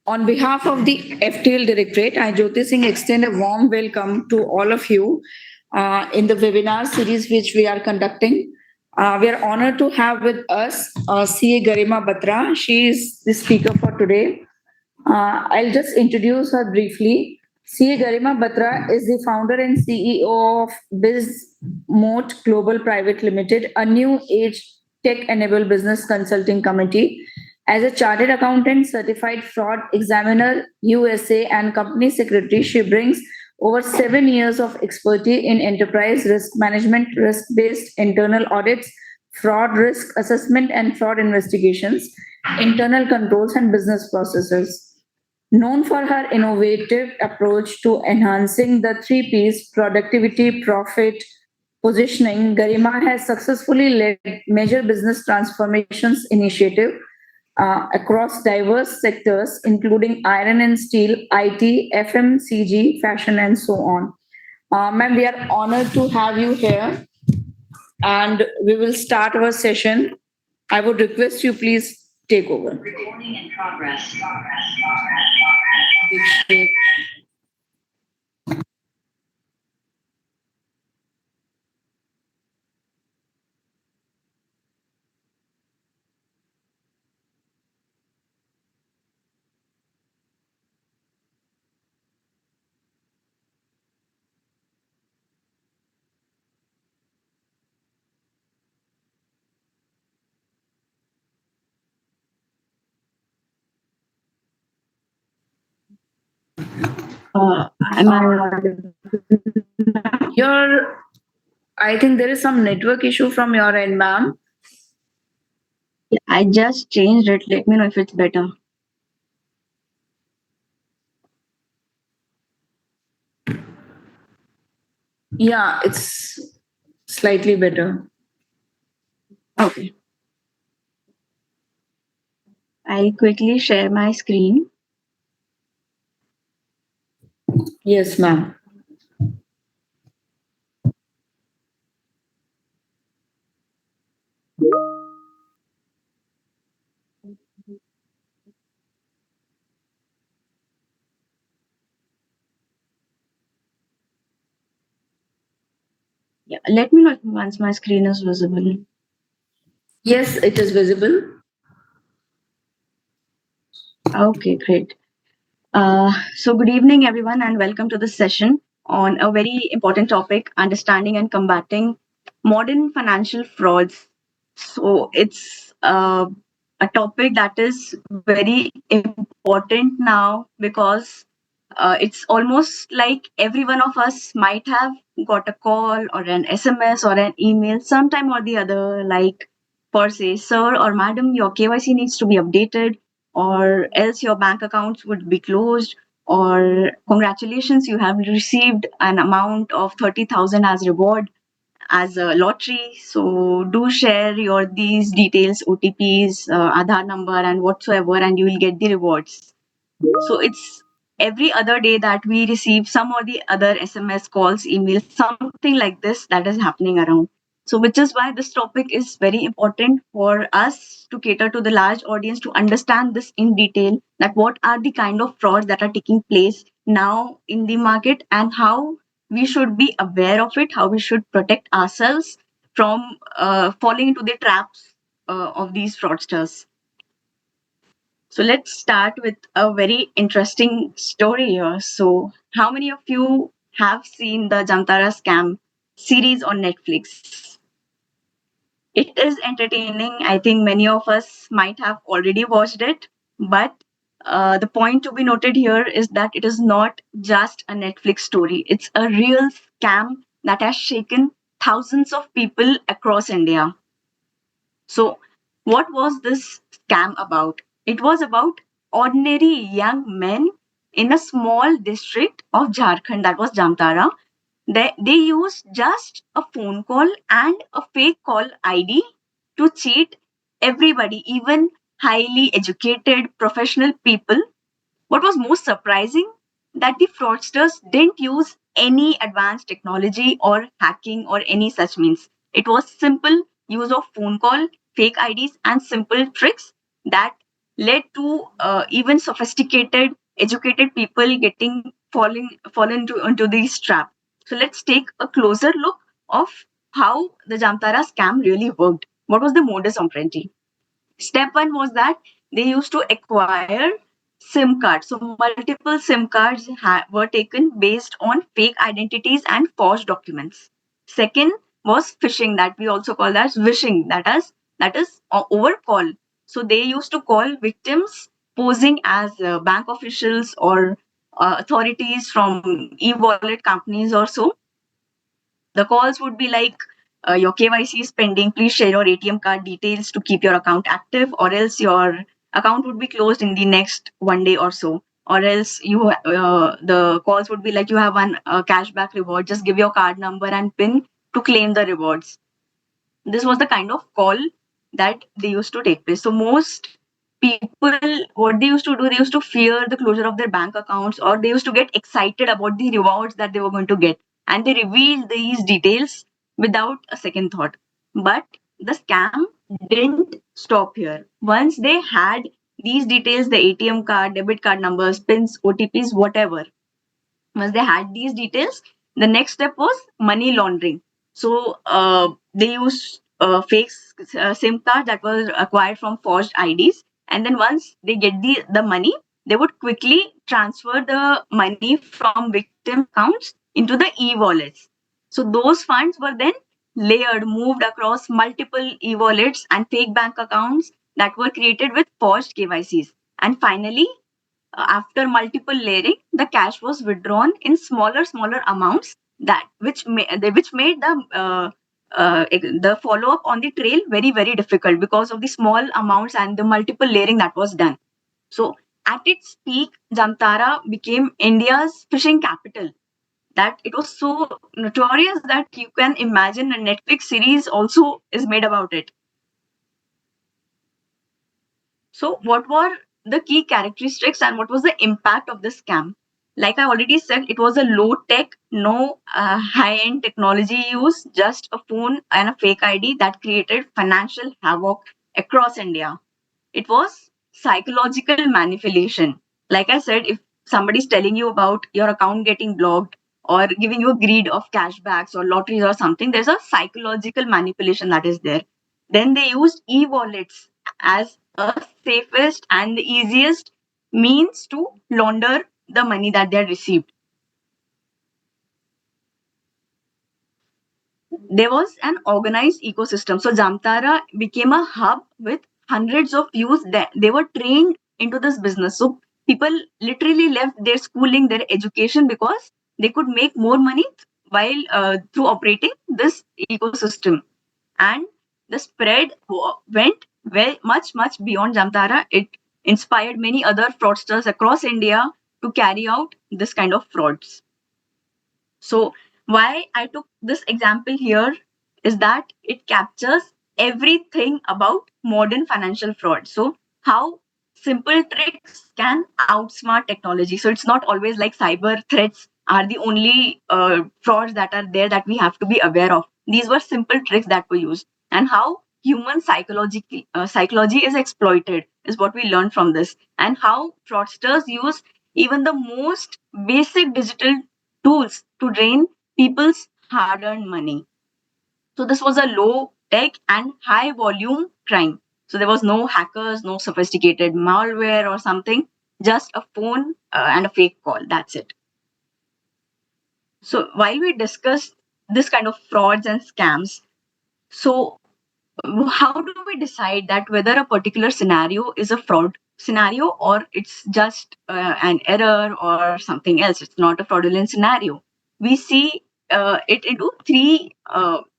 On behalf of the FTL Directorate, I, Jyoti Singh, extend a warm welcome to all of you in the webinar series which we are conducting. We are honored to have with us CA Garima Batra. She is the speaker for today. I'll just introduce her briefly. CA Garima Batra is the founder and CEO of BizMote Global Private Limited, a new age tech-enabled business consulting committee. As a chartered accountant, certified fraud examiner, USA, and company secretary, she brings over 7 years of expertise in enterprise risk management, risk-based internal audits, fraud risk assessment, and fraud investigations, internal controls, and business processes. Known for her innovative approach to enhancing the three P's productivity, profit, positioning, Garima has successfully led major business transformations initiative across diverse sectors, including iron and steel, IT, FMCG, fashion, and so on. Ma'am, we are honored to have you here, and we will start our session. I would request you please take over. Recording in progress. Am I audible? Your, I think there is some network issue from your end, ma'am. I just changed it. Let me know if it's better. Yeah, it's slightly better. Okay. I'll quickly share my screen. Yes, ma'am. Yeah, let me know once my screen is visible. Yes, it is visible. Okay, great. So good evening, everyone, and welcome to this session on a very important topic: understanding and combating modern financial frauds. So it's a topic that is very important now because it's almost like every one of us might have got a call or an SMS or an email sometime or the other, like for say, sir or madam, your KYC needs to be updated, or else your bank accounts would be closed, or congratulations, you have received an amount of 30,000 as reward as a lottery. So do share your these details, OTPs, Aadhaar number, and whatsoever, and you will get the rewards. So it's every other day that we receive some or the other SMS calls, emails, something like this that is happening around. So which is why this topic is very important for us to cater to the large audience to understand this in detail, that what are the kind of frauds that are taking place now in the market and how we should be aware of it, how we should protect ourselves from falling into the traps of these fraudsters. So let's start with a very interesting story here. So, how many of you have seen the Jamtara scam series on Netflix? It is entertaining. I think many of us might have already watched it, but the point to be noted here is that it is not just a Netflix story. It's a real scam that has shaken thousands of people across India. So, what was this scam about? It was about ordinary young men in a small district of Jharkhand, that was Jamtara. They used just a phone call and a fake call ID to cheat everybody, even highly educated professional people. What was most surprising, that the fraudsters didn't use any advanced technology or hacking or any such means. It was simple use of phone call, fake IDs, and simple tricks that led to even sophisticated, educated people getting fallen into these traps. So let's take a closer look of how the Jamtara scam really worked. What was the modus operandi? Step one was that they used to acquire SIM cards. So multiple SIM cards were taken based on fake identities and forged documents. Second was phishing, that we also call as wishing. That is over call. So they used to call victims posing as bank officials or authorities from e-wallet companies or so. The calls would be like, your KYC is pending. Please share your ATM card details to keep your account active, or else your account would be closed in the next 1 day or so. Or else the calls would be like, you have one cashback reward. Just give your card number and PIN to claim the rewards. This was the kind of call that they used to take place. So most people, what they used to do, they used to fear the closure of their bank accounts, or they used to get excited about the rewards that they were going to get, and they revealed these details without a second thought. But the scam didn't stop here. Once they had these details, the ATM card, debit card numbers, pins, OTPs, whatever, once they had these details, the next step was money laundering. So they used fake SIM card that was acquired from forged IDs, and then once they get the money, they would quickly transfer the money from victim accounts into the e-wallets. So those funds were then layered, moved across multiple e-wallets and fake bank accounts that were created with forged KYCs. And finally, after multiple layering, the cash was withdrawn in smaller amounts, that which made the follow up on the trail very difficult because of the small amounts and the multiple layering that was done. So at its peak, Jamtara became India's fishing capital. That it was so notorious that you can imagine a Netflix series also is made about it. So, what were the key characteristics and what was the impact of the scam? Like I already said, it was a low tech, no high end technology use, just a phone and a fake ID that created financial havoc across India. It was psychological manipulation. Like I said, if somebody's telling you about your account getting blocked or giving you a greed of cashbacks or lotteries or something, there's a psychological manipulation that is there. Then they used e-wallets as a safest and the easiest means to launder the money that they had received. There was an organized ecosystem. So Jamtara became a hub with hundreds of youth that they were trained into this business. So people literally left their schooling, their education, because they could make more money while through operating this ecosystem. And the spread went very much beyond Jamtara. It inspired many other fraudsters across India to carry out this kind of frauds. So why I took this example here is that it captures everything about modern financial fraud. So how simple tricks can outsmart technology. So it's not always like cyber threats are the only frauds that are there that we have to be aware of. These were simple tricks that were used, and how human psychology is exploited is what we learned from this, and how fraudsters use even the most basic digital tools to drain people's hard earned money. So, this was a low tech and high volume crime. So, there was no hackers, no sophisticated malware or something, just a phone and a fake call. That's it. So, while we discuss this kind of frauds and scams, so how do we decide that whether a particular scenario is a fraud scenario or it's just an error or something else? It's not a fraudulent scenario. We see it into three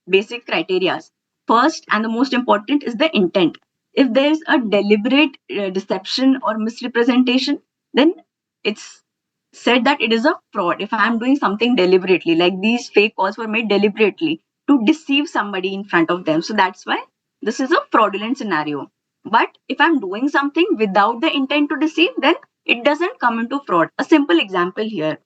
basic criteria. First, and the most important, is the intent. If there's a deliberate deception or misrepresentation, then it's said that it is a fraud. If I'm doing something deliberately, like these fake calls were made deliberately to deceive somebody in front of them, so that's why this is a fraudulent scenario. But if I'm doing something without the intent to deceive, then it doesn't come into fraud. A simple example here: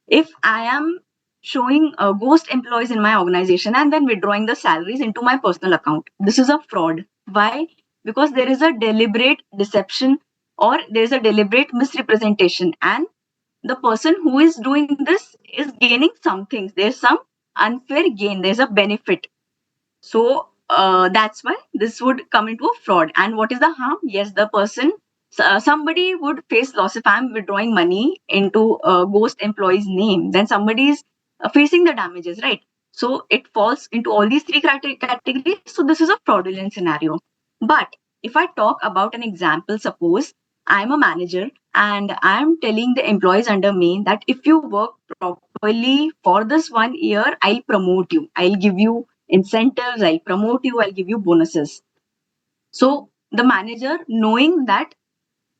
if I am showing ghost employees in my organization and then withdrawing the salaries into my personal account, this is a fraud. Why? because there is a deliberate deception or there is a deliberate misrepresentation, and the person who is doing this is gaining something. There's some unfair gain, there's a benefit. So that's why this would come into a fraud. And what is the harm? Yes, the person, somebody would face loss. If I'm withdrawing money into a ghost employee's name, then somebody is facing the damages, right? So it falls into all these three categories. So this is a fraudulent scenario. But if I talk about an example, suppose I'm a manager and I'm telling the employees under me that if you work properly for this 1 year, I'll promote you, I'll give you incentives, I'll promote you, I'll give you bonuses. So the manager, knowing that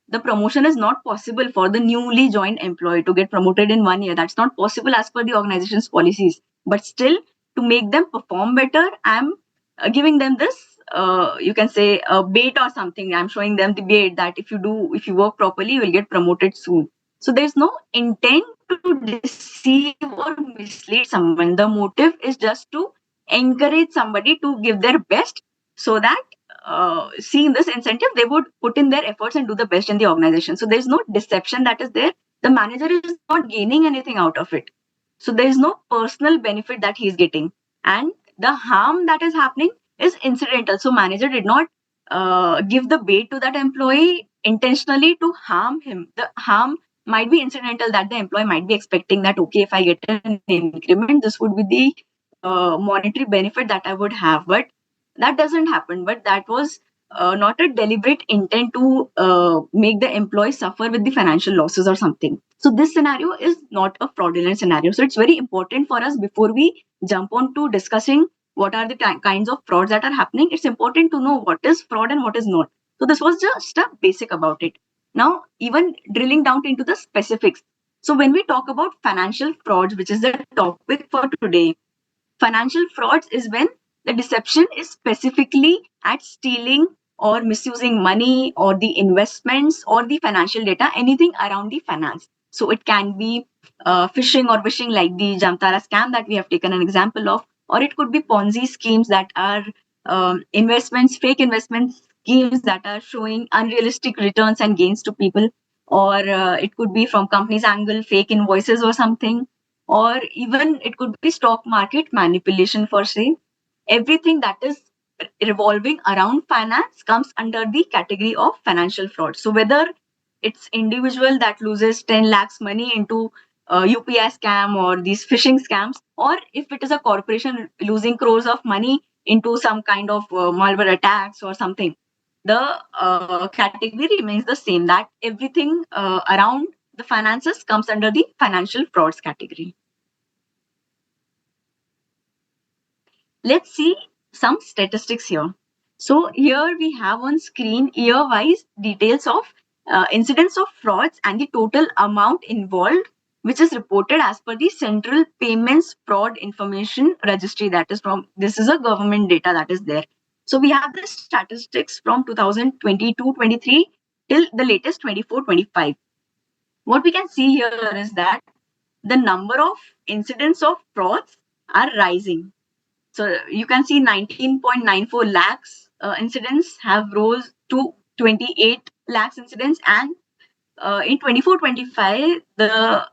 the promotion is not possible for the newly joined employee to get promoted in 1 year, that's not possible as per the organization's policies. But still, to make them perform better, I'm giving them this, you can say, a bait or something. I'm showing them the bait that if you work properly, you will get promoted soon. So there's no intent to deceive or mislead someone. The motive is just to encourage somebody to give their best, so that seeing this incentive, they would put in their efforts and do the best in the organization. So there's no deception that is there. The manager is not gaining anything out of it. So there is no personal benefit that he's getting. And the harm that is happening is incidental. So manager did not give the bait to that employee intentionally to harm him. The harm might be incidental, that the employee might be expecting that, okay, if I get an increment, this would be the monetary benefit that I would have. But that doesn't happen. But that was not a deliberate intent to make the employee suffer with the financial losses or something. So this scenario is not a fraudulent scenario. So it's very important for us, before we jump on to discussing what are the kinds of frauds that are happening, it's important to know what is fraud and what is not. So this was just a basic about it. Now, even drilling down into the specifics. So when we talk about financial frauds, which is the topic for today, financial frauds is when the deception is specifically at stealing or misusing money or the investments or the financial data, anything around the finance. So it can be phishing or wishing, like the Jamtara scam that we have taken an example of, or it could be Ponzi schemes that are investments, fake investment schemes that are showing unrealistic returns and gains to people, or it could be from companies' angle, fake invoices or something, or even it could be stock market manipulation for say. Everything that is revolving around finance comes under the category of financial fraud. So whether it's individual that loses 10 lakhs money into UPI scam or these phishing scams, or if it is a corporation losing crores of money into some kind of malware attacks or something, the category remains the same, that everything around the finances comes under the financial frauds category. Let's see some statistics here. So here we have on screen year-wise details of incidents of frauds and the total amount involved, which is reported as per the Central Payments Fraud Information Registry. That is from, this is a government data that is there. So we have the statistics from 2022-23 till the latest 24-25. What we can see here is that the number of incidents of frauds are rising. So you can see 19.94 lakhs incidents have rose to 28 lakhs incidents, and in 24-25 the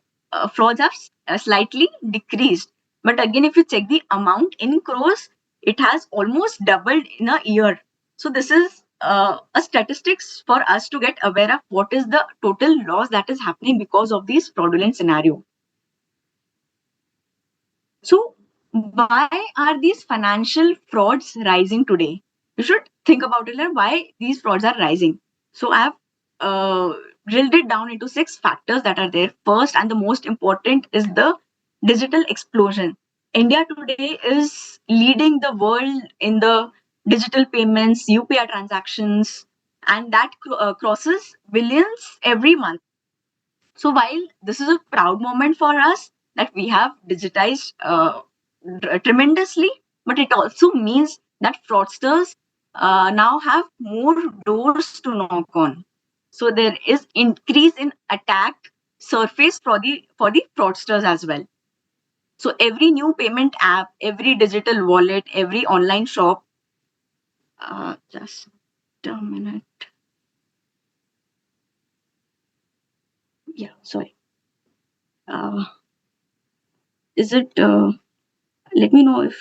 frauds have slightly decreased. But again, if you check the amount in crores, it has almost doubled in a year. So this is a statistics for us to get aware of what is the total loss that is happening because of these fraudulent scenario. So why are these financial frauds rising today? You should think about it, like, why these frauds are rising. So I have drilled it down into 6 factors that are there. First and the most important is the digital explosion. India today is leading the world in the digital payments, UPI transactions, and that crosses billions every month. So while this is a proud moment for us that we have digitized tremendously, but it also means that fraudsters now have more doors to knock on. So there is increase in attack surface for the fraudsters as well. So every new payment app, every digital wallet, every online shop, just a minute. Yeah, sorry. Uh, is it? Let me know if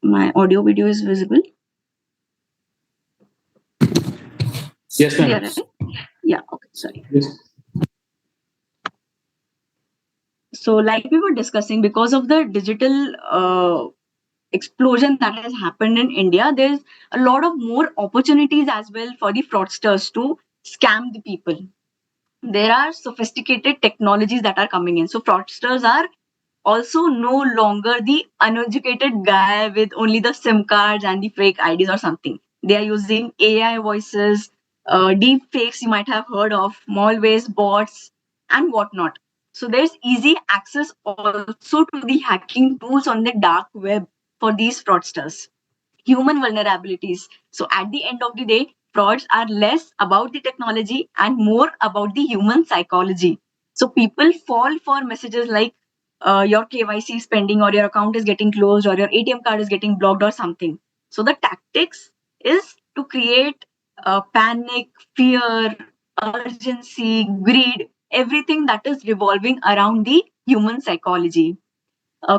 my audio video is visible. Yes, ma'am. Clear, right? Yeah. Okay. Sorry. Yes. So, like we were discussing, because of the digital explosion that has happened in India, there's a lot of more opportunities as well for the fraudsters to scam the people. There are sophisticated technologies that are coming in. So fraudsters are also no longer the uneducated guy with only the SIM cards and the fake IDs or something. They are using AI voices, deep fakes you might have heard of, malwares, bots, and whatnot. So there's easy access also to the hacking tools on the dark web for these fraudsters. Human vulnerabilities. So at the end of the day, frauds are less about the technology and more about the human psychology. So people fall for messages like your KYC is pending, or your account is getting closed, or your ATM card is getting blocked, or something. So the tactics is to create panic, fear, urgency, greed, everything that is revolving around the human psychology.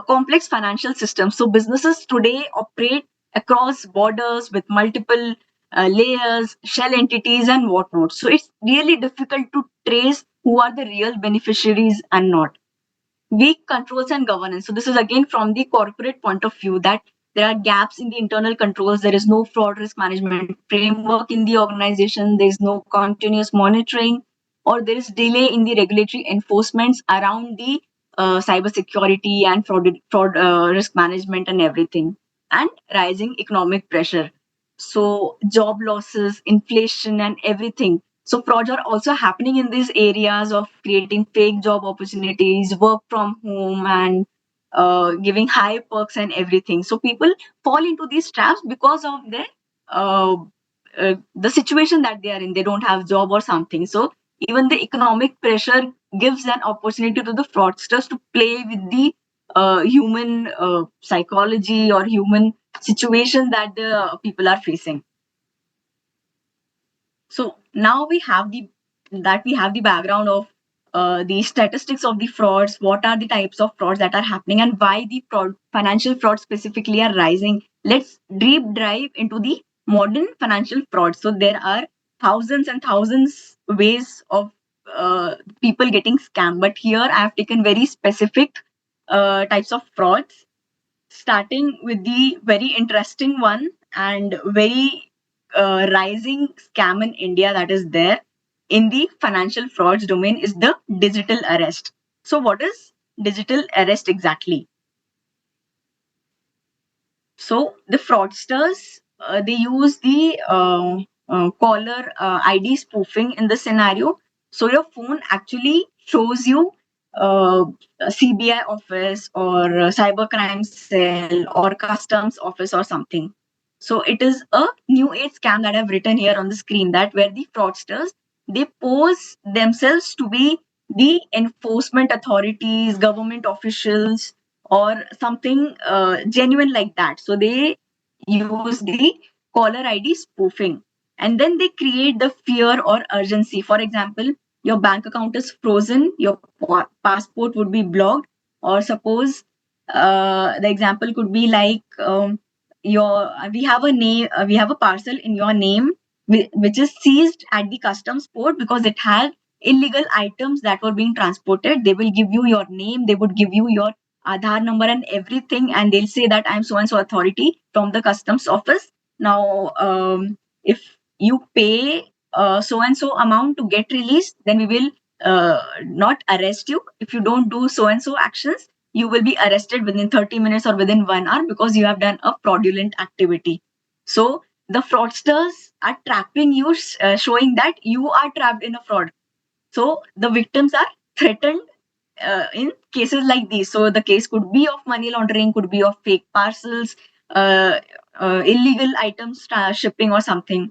Complex financial systems. So businesses today operate across borders with multiple layers, shell entities, and whatnot. So it's really difficult to trace who are the real beneficiaries and not. Weak controls and governance. So this is again from the corporate point of view, that there are gaps in the internal controls. There is no fraud risk management framework in the organization. There is no continuous monitoring, or there is delay in the regulatory enforcements around the cyber security and fraud risk management and everything. And rising economic pressure. So job losses, inflation, and everything. So frauds are also happening in these areas of creating fake job opportunities, work from home, and giving high perks and everything. So people fall into these traps because of uh, the situation that they are in. They don't have job or something. So even the economic pressure gives an opportunity to the fraudsters to play with the human psychology or human situation that the people are facing. So now we have the background of the statistics of the frauds. What are the types of frauds that are happening, and why the financial frauds specifically are rising? Let's deep dive into the modern financial fraud. So there are thousands and thousands ways of people getting scammed, but here I have taken very specific types of frauds, starting with the very interesting one and very rising scam in India that is there in the financial frauds domain is the digital arrest. So, what is digital arrest exactly? So, the fraudsters they use the caller ID spoofing in the scenario. So, your phone actually shows you a CBI office or a cybercrime cell or customs office or something. So, it is a new age scam that I've written here on the screen, that where the fraudsters they pose themselves to be the enforcement authorities, government officials, or something genuine like that. So they use the caller ID spoofing, and then they create the fear or urgency. For example, your bank account is frozen, your passport would be blocked, or suppose the example could be like your we have a name, we have a parcel in your name which is seized at the customs port because it had illegal items that were being transported. They will give you your name, they would give you your Aadhaar number and everything, and they'll say that I'm so and so authority from the customs office. Now, if you pay so and so amount to get released, then we will not arrest you. If you don't do so and so actions, you will be arrested within 30 minutes or within 1 hour because you have done a fraudulent activity. So the fraudsters are trapping you, showing that you are trapped in a fraud. So the victims are threatened in cases like these. So the case could be of money laundering, could be of fake parcels, illegal items shipping or something.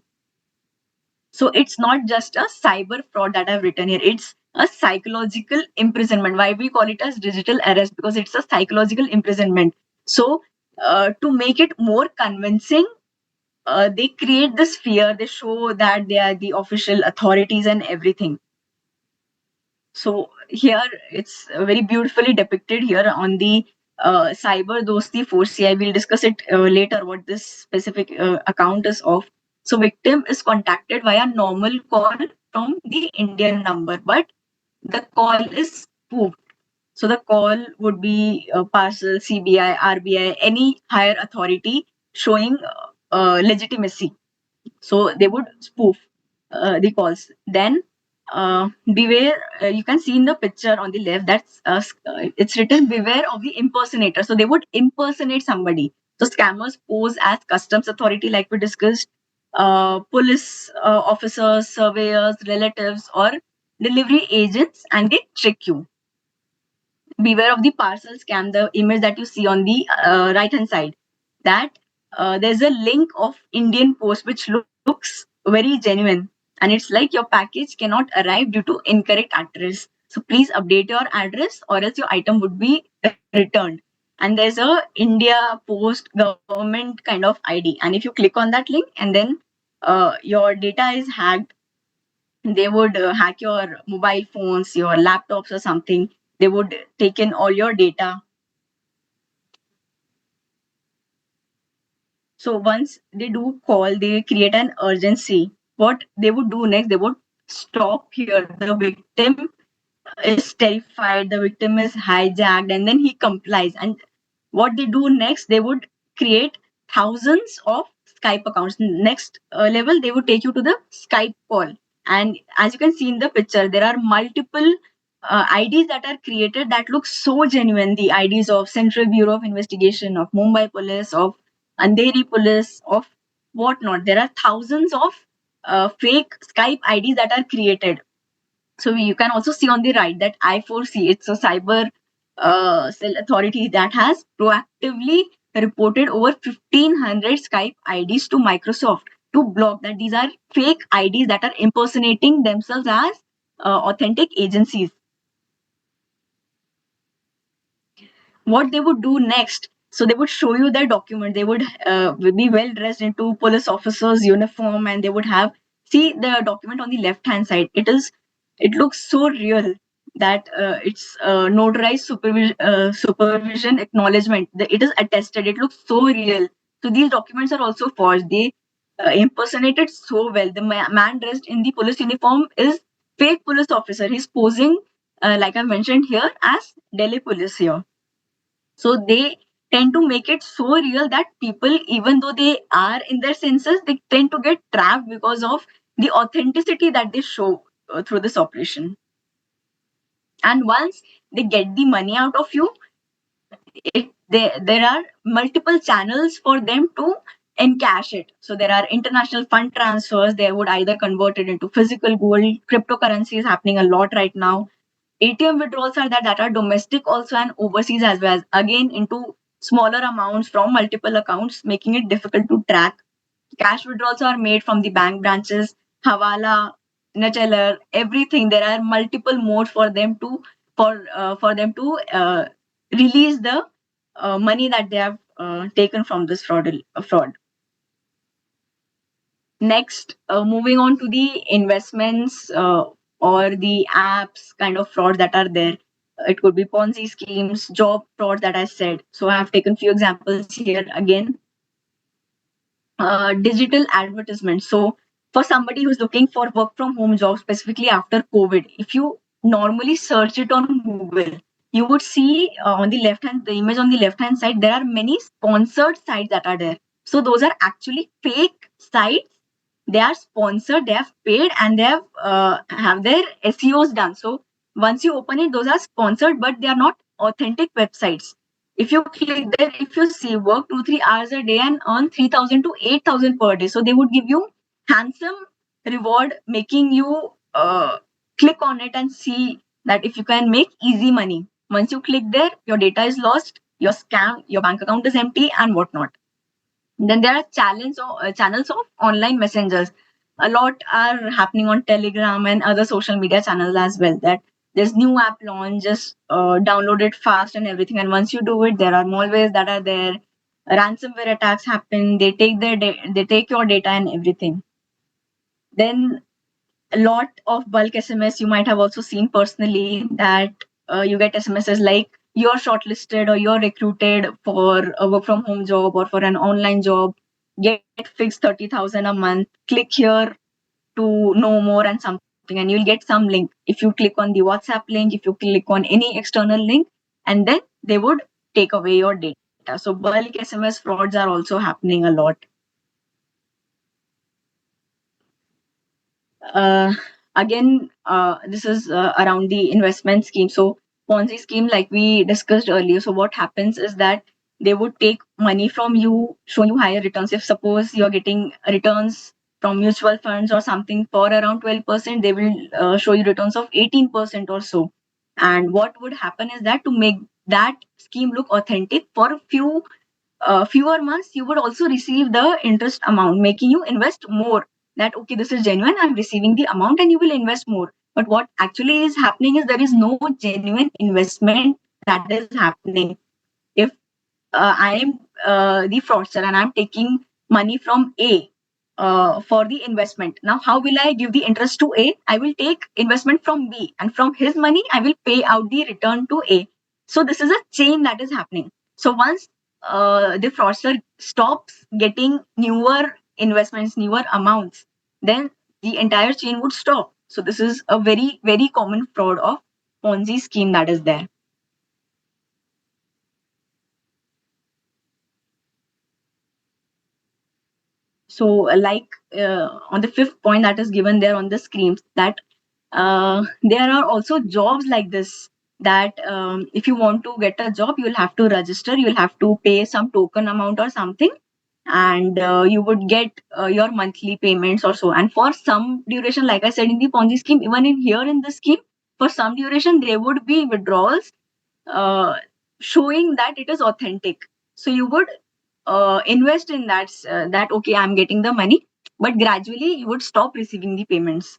So it's not just a cyber fraud that I've written here. It's a psychological imprisonment. Why we call it as digital arrest? Because it's a psychological imprisonment. So to make it more convincing, they create this fear. They show that they are the official authorities and everything. So here it's very beautifully depicted here on the Cyber Dosti 4CI. We'll discuss it later what this specific account is of. So victim is contacted via normal call from the Indian number, but the call is spoofed. So the call would be Parcel, CBI, RBI, any higher authority showing legitimacy. So they would spoof the calls. Then beware. You can see in the picture on the left that's it's written beware of the impersonator. So they would impersonate somebody. So scammers pose as customs authority, like we discussed, police officers, surveyors, relatives, or delivery agents, and they trick you. Beware of the parcel scam, the image that you see on the right hand side, that there's a link of Indian Post which looks very genuine, and it's like your package cannot arrive due to incorrect address, so please update your address or else your item would be returned. And there's a India Post government kind of ID, and if you click on that link and then your data is hacked, they would hack your mobile phones, your laptops or something. They would take in all your data. So once they do call, they create an urgency. What they would do next, they would stop here. The victim is terrified, the victim is hijacked, and then he complies. And what they do next, they would create thousands of Skype accounts. Next level, they would take you to the Skype call. And as you can see in the picture, there are multiple IDs that are created that look so genuine. The IDs of Central Bureau of Investigation, of Mumbai Police, of Andheri Police, of whatnot. There are thousands of fake Skype IDs that are created. So you can also see on the right that I4C, it's a cyber cell authority that has proactively reported over 1,500 Skype IDs to Microsoft to block that these are fake IDs that are impersonating themselves as authentic agencies. What they would do next, so they would show you their document. They would be well dressed into police officers uniform, and they would have, see the document on the left hand side, it looks so real that it's notarized supervision acknowledgement. It is attested, it looks so real. So these documents are also forged. They impersonated so well. The man dressed in the police uniform is fake police officer. He's posing like I mentioned here as Delhi police here. So they tend to make it so real that people, even though they are in their senses, they tend to get trapped because of the authenticity that they show through this operation. And once they get the money out of you, there are multiple channels for them to encash it. So there are international fund transfers. They would either convert it into physical gold. Cryptocurrency is happening a lot right now. ATM withdrawals are that are domestic also and overseas as well, again into smaller amounts from multiple accounts, making it difficult to track. Cash withdrawals are made from the bank branches, Hawala, Neteller, everything. There are multiple modes for them to release the money that they have taken from this fraud. Next, moving on to the investments or the apps kind of fraud that are there. It could be Ponzi schemes, job fraud that I said. So I have taken few examples here again. Digital advertisement. So for somebody who's looking for work from home jobs, specifically after COVID, if you normally search it on Google, you would see on the left hand, the image on the left hand side, there are many sponsored sites that are there. So those are actually fake sites. They are sponsored, they have paid, and they have their SEOs done. So once you open it, those are sponsored, but they are not authentic websites. If you click there, if you see work 2-3 hours a day and earn 3,000 to 8,000 per day, so they would give you handsome reward, making you click on it and see that if you can make easy money. Once you click there, your data is lost, your scam, your bank account is empty, and whatnot. Then there are channels of online messengers. A lot are happening on Telegram and other social media channels as well. That there's new app launch, just download it fast and everything. And once you do it, there are malwares that are there. ransomware attacks happen. They take they take your data and everything. Then a lot of bulk SMS you might have also seen personally, that you get SMSs like you're shortlisted or you're recruited for a work from home job or for an online job. Get fixed 30,000 a month. Click here to know more and something, and you'll get some link. If you click on the WhatsApp link, if you click on any external link, and then they would take away your data. So bulk SMS frauds are also happening a lot. Uh, Again, this is around the investment scheme. So Ponzi scheme, like we discussed earlier. So what happens is that they would take money from you, show you higher returns. If suppose you're getting returns from mutual funds or something for around 12%, they will show you returns of 18% or so. And what would happen is that to make that scheme look authentic, for a fewer months, you would also receive the interest amount, making you invest more. That okay, this is genuine, I'm receiving the amount, and you will invest more. But what actually is happening is there is no genuine investment that is happening. If I am the fraudster and I'm taking money from A for the investment, now how will I give the interest to A? I will take investment from B, and from his money I will pay out the return to A. So this is a chain that is happening. So once the fraudster stops getting newer investments, newer amounts, then the entire chain would stop. So this is a very, very common fraud of Ponzi scheme that is there. So on the fifth point that is given there on the screen, that there are also jobs like this, that if you want to get a job, you'll have to register, you'll have to pay some token amount or something, and you would get your monthly payments or so. And for some duration, like I said in the Ponzi scheme, even in here in this scheme, for some duration there would be withdrawals uh, showing that it is authentic. So you would invest in that okay, I'm getting the money, but gradually you would stop receiving the payments.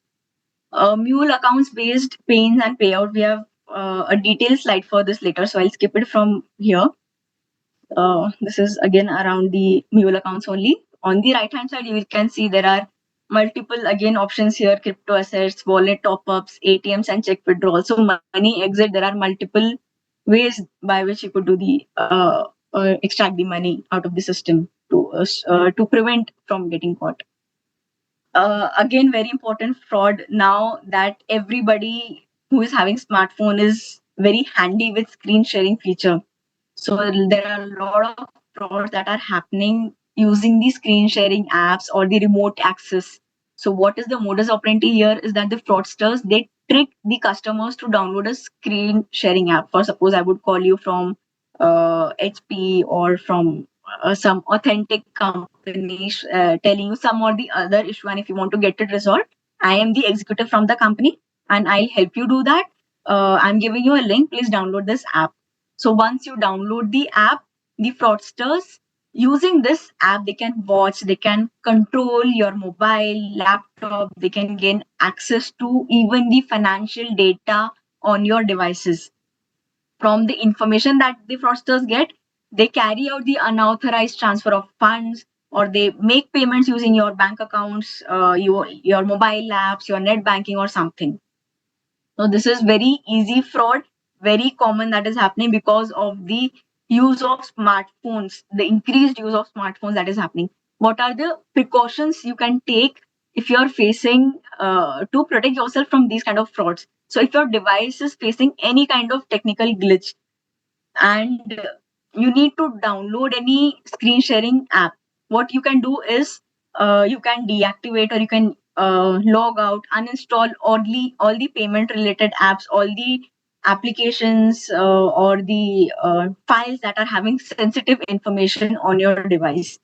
Mule accounts based pains and payout, we have a detailed slide for this later, so I'll skip it from here. This is again around the mule accounts only. On the right hand side, you can see there are multiple again options here: crypto assets, wallet top-ups, ATMs, and check withdrawal. So money exit, there are multiple ways by which you could do the extract the money out of the system to prevent from getting caught. Again, very important fraud now that everybody who is having smartphone is very handy with screen sharing feature. So there are a lot of frauds that are happening using the screen sharing apps or the remote access. So what is the modus operandi here is that the fraudsters, they trick the customers to download a screen sharing app. For suppose I would call you from HP or from some authentic company telling you some or the other issue, and if you want to get it resolved, I am the executive from the company and I'll help you do that. I'm giving you a link, please download this app. So once you download the app, the fraudsters using this app, they can watch, they can control your mobile, laptop, they can gain access to even the financial data on your devices. From the information that the fraudsters get, they carry out the unauthorized transfer of funds, or they make payments using your bank accounts, your mobile apps, your net banking or something. So this is very easy fraud, very common that is happening because of the use of smartphones, the increased use of smartphones that is happening. What are the precautions you can take if you're facing to protect yourself from these kind of frauds? So if your device is facing any kind of technical glitch and you need to download any screen sharing app, what you can do is you can deactivate or you can log out, uninstall all the payment related apps, all the applications or the files that are having sensitive information on your device.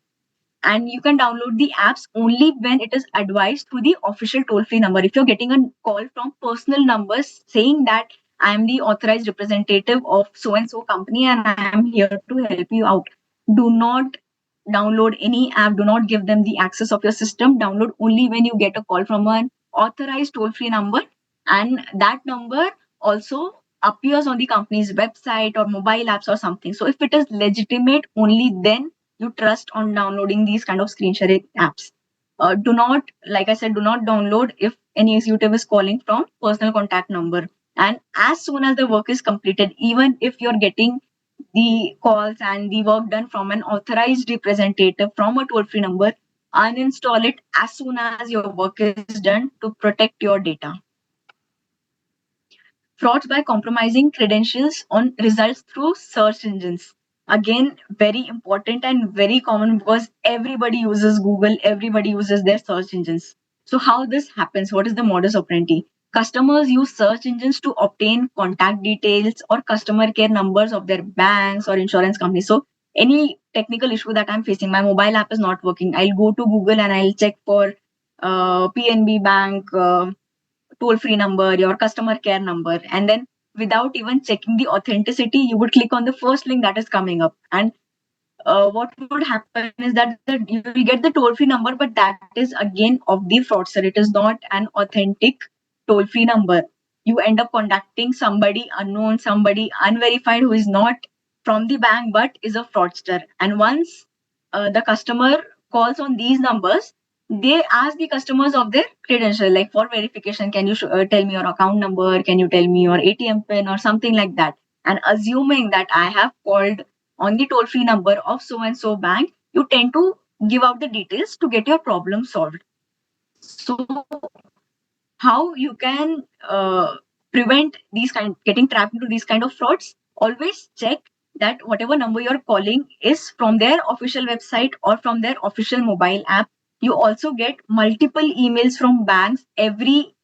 And you can download the apps only when it is advised through the official toll free number. If you're getting a call from personal numbers saying that I am the authorized representative of so and so company and I am here to help you out, do not download any app, do not give them the access of your system. Download only when you get a call from an authorized toll free number, and that number also appears on the company's website or mobile apps or something. So if it is legitimate, only then you trust on downloading these kind of screen sharing apps. Do not, like I said, do not download if any executive is calling from personal contact number. And as soon as the work is completed, even if you're getting the calls and the work done from an authorized representative from a toll-free number, uninstall it as soon as your work is done to protect your data. Frauds by compromising credentials on results through search engines. Again, very important and very common because everybody uses Google, everybody uses their search engines. So, how this happens? What is the modus operandi? Customers use search engines to obtain contact details or customer care numbers of their banks or insurance companies. So, any technical issue that I'm facing, my mobile app is not working. I'll go to Google and I'll check for PNB Bank. Toll free number, your customer care number, and then without even checking the authenticity, you would click on the first link that is coming up. And what would happen is that you will get the toll free number, but that is again of the fraudster. It is not an authentic toll free number. You end up contacting somebody unknown, somebody unverified who is not from the bank but is a fraudster. And once the customer calls on these numbers, they ask the customers of their credential, like for verification, can you tell me your account number? Can you tell me your ATM pin or something like that? And assuming that I have called on the toll free number of so and so bank, you tend to give out the details to get your problem solved. So, how you can prevent these kind getting trapped into these kind of frauds? Always check that whatever number you're calling is from their official website or from their official mobile app. You also get multiple emails from banks every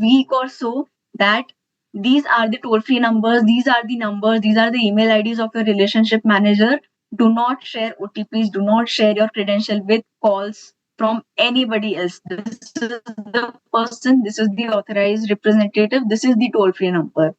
week or so that these are the toll free numbers, these are the numbers, these are the email IDs of your relationship manager. Do not share OTPs, do not share your credential with calls from anybody else. This is the person, this is the authorized representative, this is the toll free number.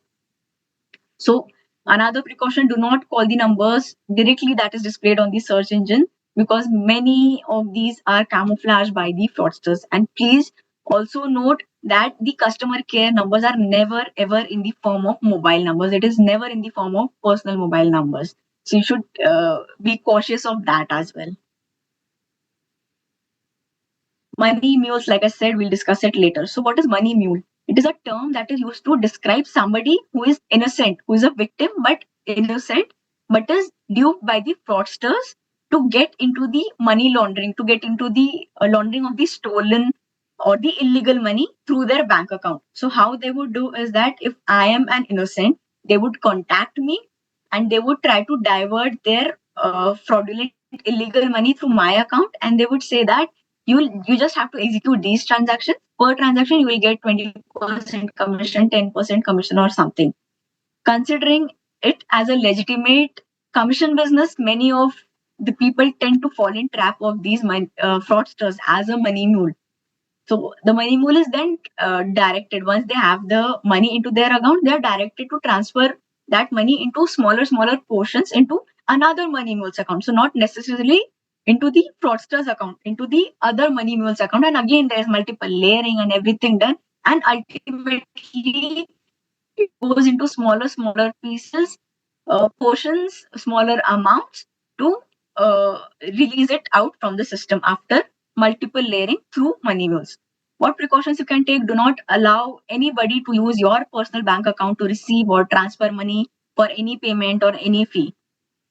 So, another precaution, do not call the numbers directly that is displayed on the search engine because many of these are camouflaged by the fraudsters. And please also note that the customer care numbers are never ever in the form of mobile numbers. It is never in the form of personal mobile numbers. So, you should be cautious of that as well. Money mules, like I said, we'll discuss it later. So, what is money mule? It is a term that is used to describe somebody who is innocent, who is a victim but innocent, but is duped by the fraudsters to get into the money laundering, to get into the laundering of the stolen or the illegal money through their bank account. So, how they would do is that if I am an innocent, they would contact me and they would try to divert their fraudulent illegal money through my account, and they would say that you just have to execute these transactions. Per transaction, you will get 20% commission, 10% commission, or something. Considering it as a legitimate commission business, many of the people tend to fall in trap of these fraudsters as a money mule. So the money mule is then directed, once they have the money into their account, they are directed to transfer that money into smaller portions into another money mule's account. So not necessarily into the fraudster's account, into the other money mule's account. And again, there's multiple layering and everything done. And ultimately, it goes into smaller pieces, portions, smaller amounts to release it out from the system after multiple layering through money mules. What precautions you can take? Do not allow anybody to use your personal bank account to receive or transfer money for any payment or any fee.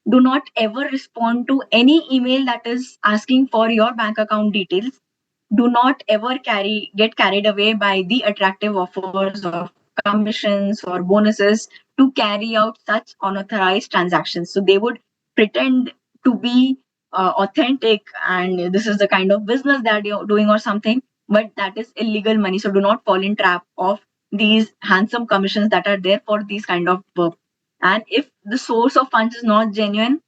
Do not ever respond to any email that is asking for your bank account details. Do not ever get carried away by the attractive offers of commissions or bonuses to carry out such unauthorized transactions. So they would pretend to be authentic and this is the kind of business that you're doing or something, but that is illegal money. So do not fall in trap of these handsome commissions that are there for these kind of work. And if the source of funds is not genuine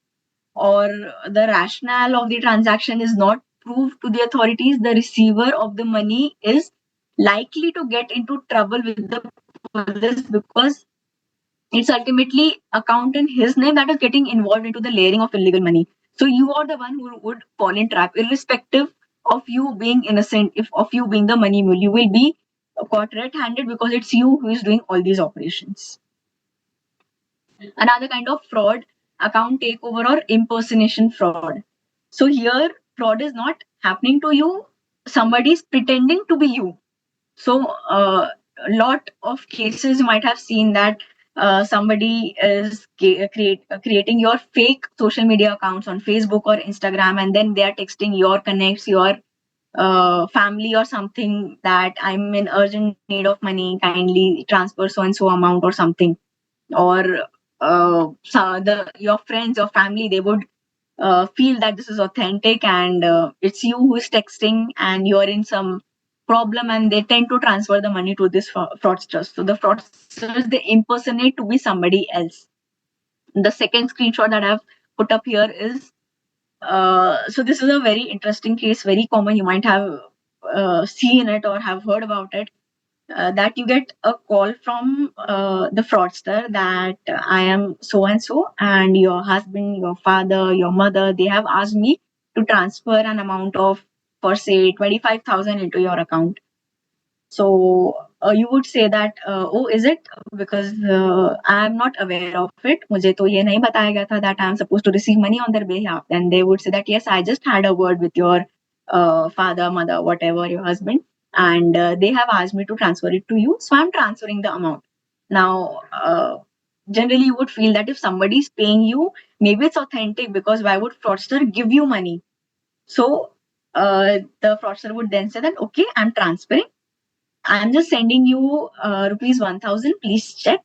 or the rationale of the transaction is not proved to the authorities, the receiver of the money is likely to get into trouble with the police because it's ultimately account in his name that is getting involved into the layering of illegal money. So you are the one who would fall in trap, irrespective of you being innocent, if of you being the money mule. You will be caught red-handed because it's you who is doing all these operations. Another kind of fraud, account takeover or impersonation fraud. So here, fraud is not happening to you. Somebody is pretending to be you. So a lot of cases you might have seen that somebody is creating your fake social media accounts on Facebook or Instagram, and then they are texting your connects, your family or something, that I'm in urgent need of money, kindly transfer so and so amount or something. Or your friends, your family, they would feel that this is authentic and it's you who is texting and you're in some problem, and they tend to transfer the money to this fraudsters. So the fraudsters, they impersonate to be somebody else. The second screenshot that I've put up here is so this is a very interesting case, very common. You might have seen it or have heard about it. That you get a call from the fraudster that I am so and so, and your husband, your father, your mother, they have asked me to transfer an amount of, for say, 25,000 into your account. So you would say that, oh, is it? Because I am not aware of it. मुझे तो ये नहीं बताया गया था that I am supposed to receive money on their behalf. Then they would say that, yes, I just had a word with your father, mother, whatever, your husband, and they have asked me to transfer it to you. So I'm transferring the amount. Now, generally, you would feel that if somebody is paying you, maybe it's authentic, because why would fraudster give you money? So the fraudster would then say that, okay, I'm transferring. I'm just sending you rupees 1,000. Please check.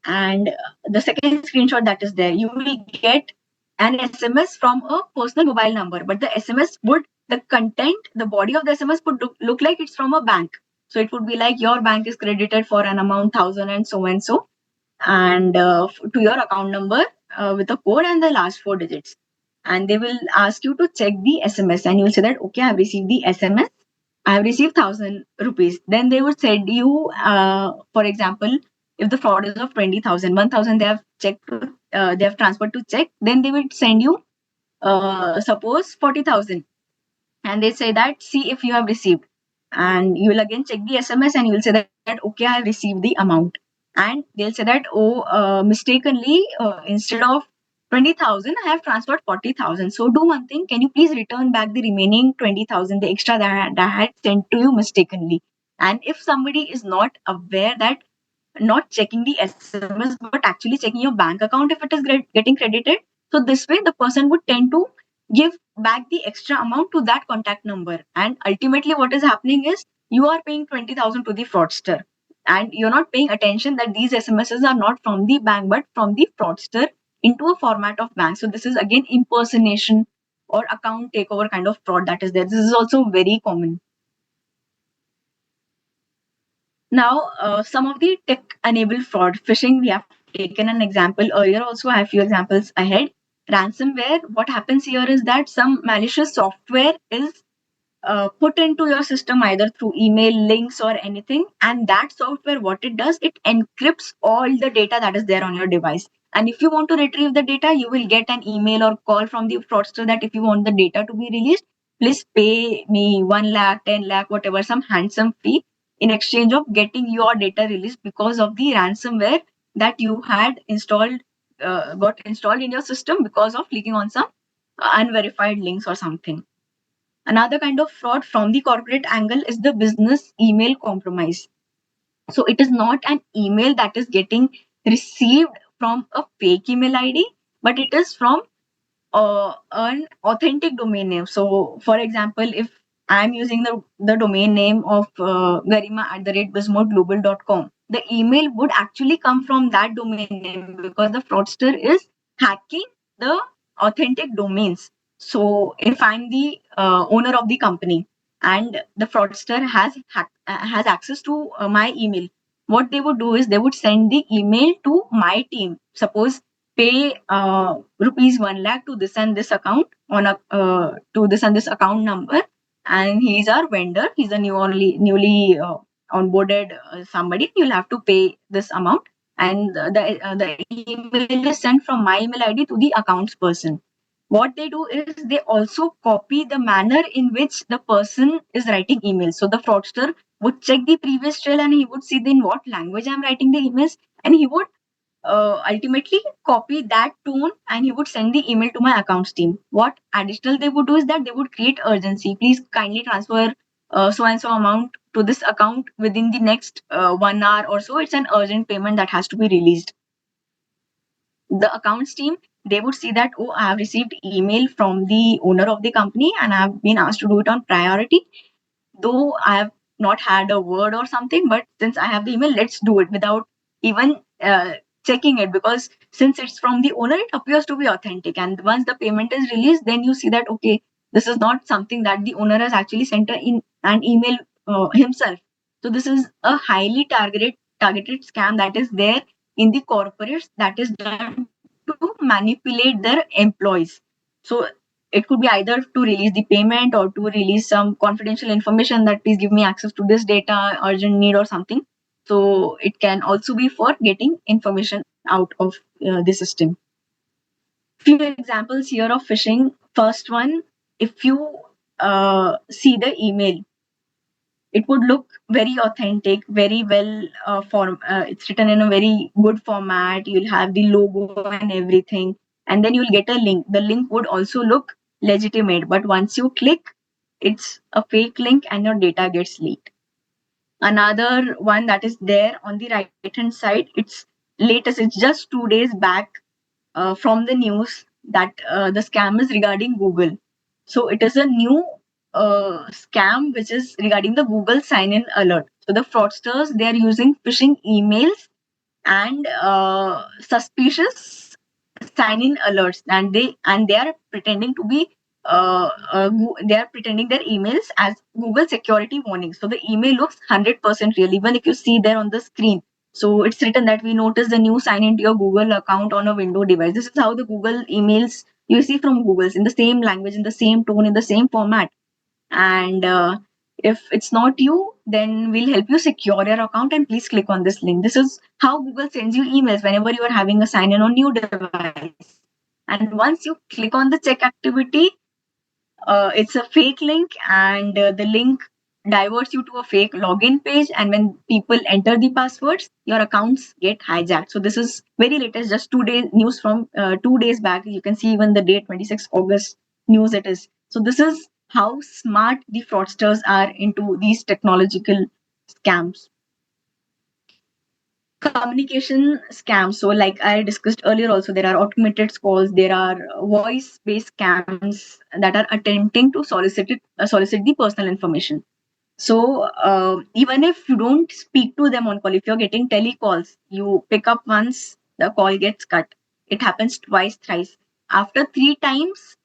And the second screenshot that is there, you will get an SMS from a personal mobile number, but the SMS would, the content, the body of the SMS would look like it's from a bank. So it would be like, your bank is credited for an amount 1,000 and so and so, and to your account number with a code and the last 4 digits. And they will ask you to check the SMS, and you will say that, okay, I've received the SMS. I have received 1,000 rupees. Then they would send you, for example, if the fraud is of 20,000, 1,000 they have checked, they have transferred to check. Then they will send you, suppose 40,000, and they say that, see if you have received. And you will again check the SMS, and you will say that, okay, I have received the amount. And they'll say that, oh, mistakenly, instead of 20,000, I have transferred 40,000. So do one thing, can you please return back the remaining 20,000, the extra that I had sent to you mistakenly? And if somebody is not aware that, not checking the SMS, but actually checking your bank account if it is getting credited, so this way the person would tend to give back the extra amount to that contact number. And ultimately, what is happening is, you are paying 20,000 to the fraudster, and you're not paying attention that these SMSs are not from the bank but from the fraudster into a format of bank. So this is again impersonation or account takeover kind of fraud that is there. This is also very common. Now, some of the tech-enabled fraud, phishing, we have taken an example earlier. Also, I have few examples ahead. Ransomware, what happens here is that some malicious software is put into your system either through email, links, or anything. And that software, what it does, it encrypts all the data that is there on your device. And if you want to retrieve the data, you will get an email or call from the fraudster that if you want the data to be released, please pay me 1 lakh, 10 lakh, whatever, some handsome fee in exchange of getting your data released because of the ransomware that you had installed, got installed in your system because of clicking on some unverified links or something. Another kind of fraud from the corporate angle is the business email compromise. So it is not an email that is getting received from a fake email ID, but it is from an authentic domain name. So, for example, if I'm using the domain name of garima@bismodeglobal.com, the email would actually come from that domain name because the fraudster is hacking the authentic domains. So, if I'm the owner of the company and the fraudster has access to my email, what they would do is they would send the email to my team. Suppose pay rupees 1 lakh to this and this account on a to this and this account number, and he's our vendor, he's a newly onboarded somebody, you'll have to pay this amount. And the email is sent from my email ID to the accounts person. What they do is they also copy the manner in which the person is writing emails. So the fraudster would check the previous trail and he would see in what language I'm writing the emails, and he would ultimately copy that tone and he would send the email to my accounts team. What additional they would do is that they would create urgency. Please kindly transfer so and so amount to this account within the next 1 hour or so. It's an urgent payment that has to be released. The accounts team, they would see that, oh, I have received email from the owner of the company and I have been asked to do it on priority. Though I have not had a word or something, but since I have the email, let's do it without even checking it, because since it's from the owner, it appears to be authentic. And once the payment is released, then you see that, okay, this is not something that the owner has actually sent an email himself. So this is a highly targeted scam that is there in the corporates, that is done to manipulate their employees. So it could be either to release the payment or to release some confidential information that please give me access to this data, urgent need or something. So it can also be for getting information out of the system. Few examples here of phishing. First one, if you see the email, it would look very authentic, very well it's written in a very good format. You'll have the logo and everything, and then you'll get a link. The link would also look legitimate, but once you click, it's a fake link and your data gets leaked. Another one that is there on the right hand side, it's latest, it's just 2 days back from the news that the scam is regarding Google. So it is a new scam which is regarding the Google sign-in alert. So the fraudsters, they are using phishing emails and suspicious sign-in alerts, and they are pretending to be they are pretending their emails as Google security warnings. So the email looks 100% real, even if you see there on the screen. So it's written that we notice the new sign into your Google account on a Windows device. This is how the Google emails you see from Google's, in the same language, in the same tone, in the same format. And if it's not you, then we'll help you secure your account and please click on this link. This is how Google sends you emails whenever you are having a sign in on new device. And once you click on the check activity, it's a fake link, and the link diverts you to a fake login page. And when people enter the passwords, your accounts get hijacked. So this is very latest, just 2 days news from 2 days back. You can see even the date, 26 August news it is. So this is how smart the fraudsters are into these technological scams. Communication scams. So like I discussed earlier also, there are automated calls, there are voice based scams that are attempting to solicit the personal information. So even if you don't speak to them on call, if you're getting telecalls, you pick up once, the call gets cut. It happens twice, thrice. After 3 times,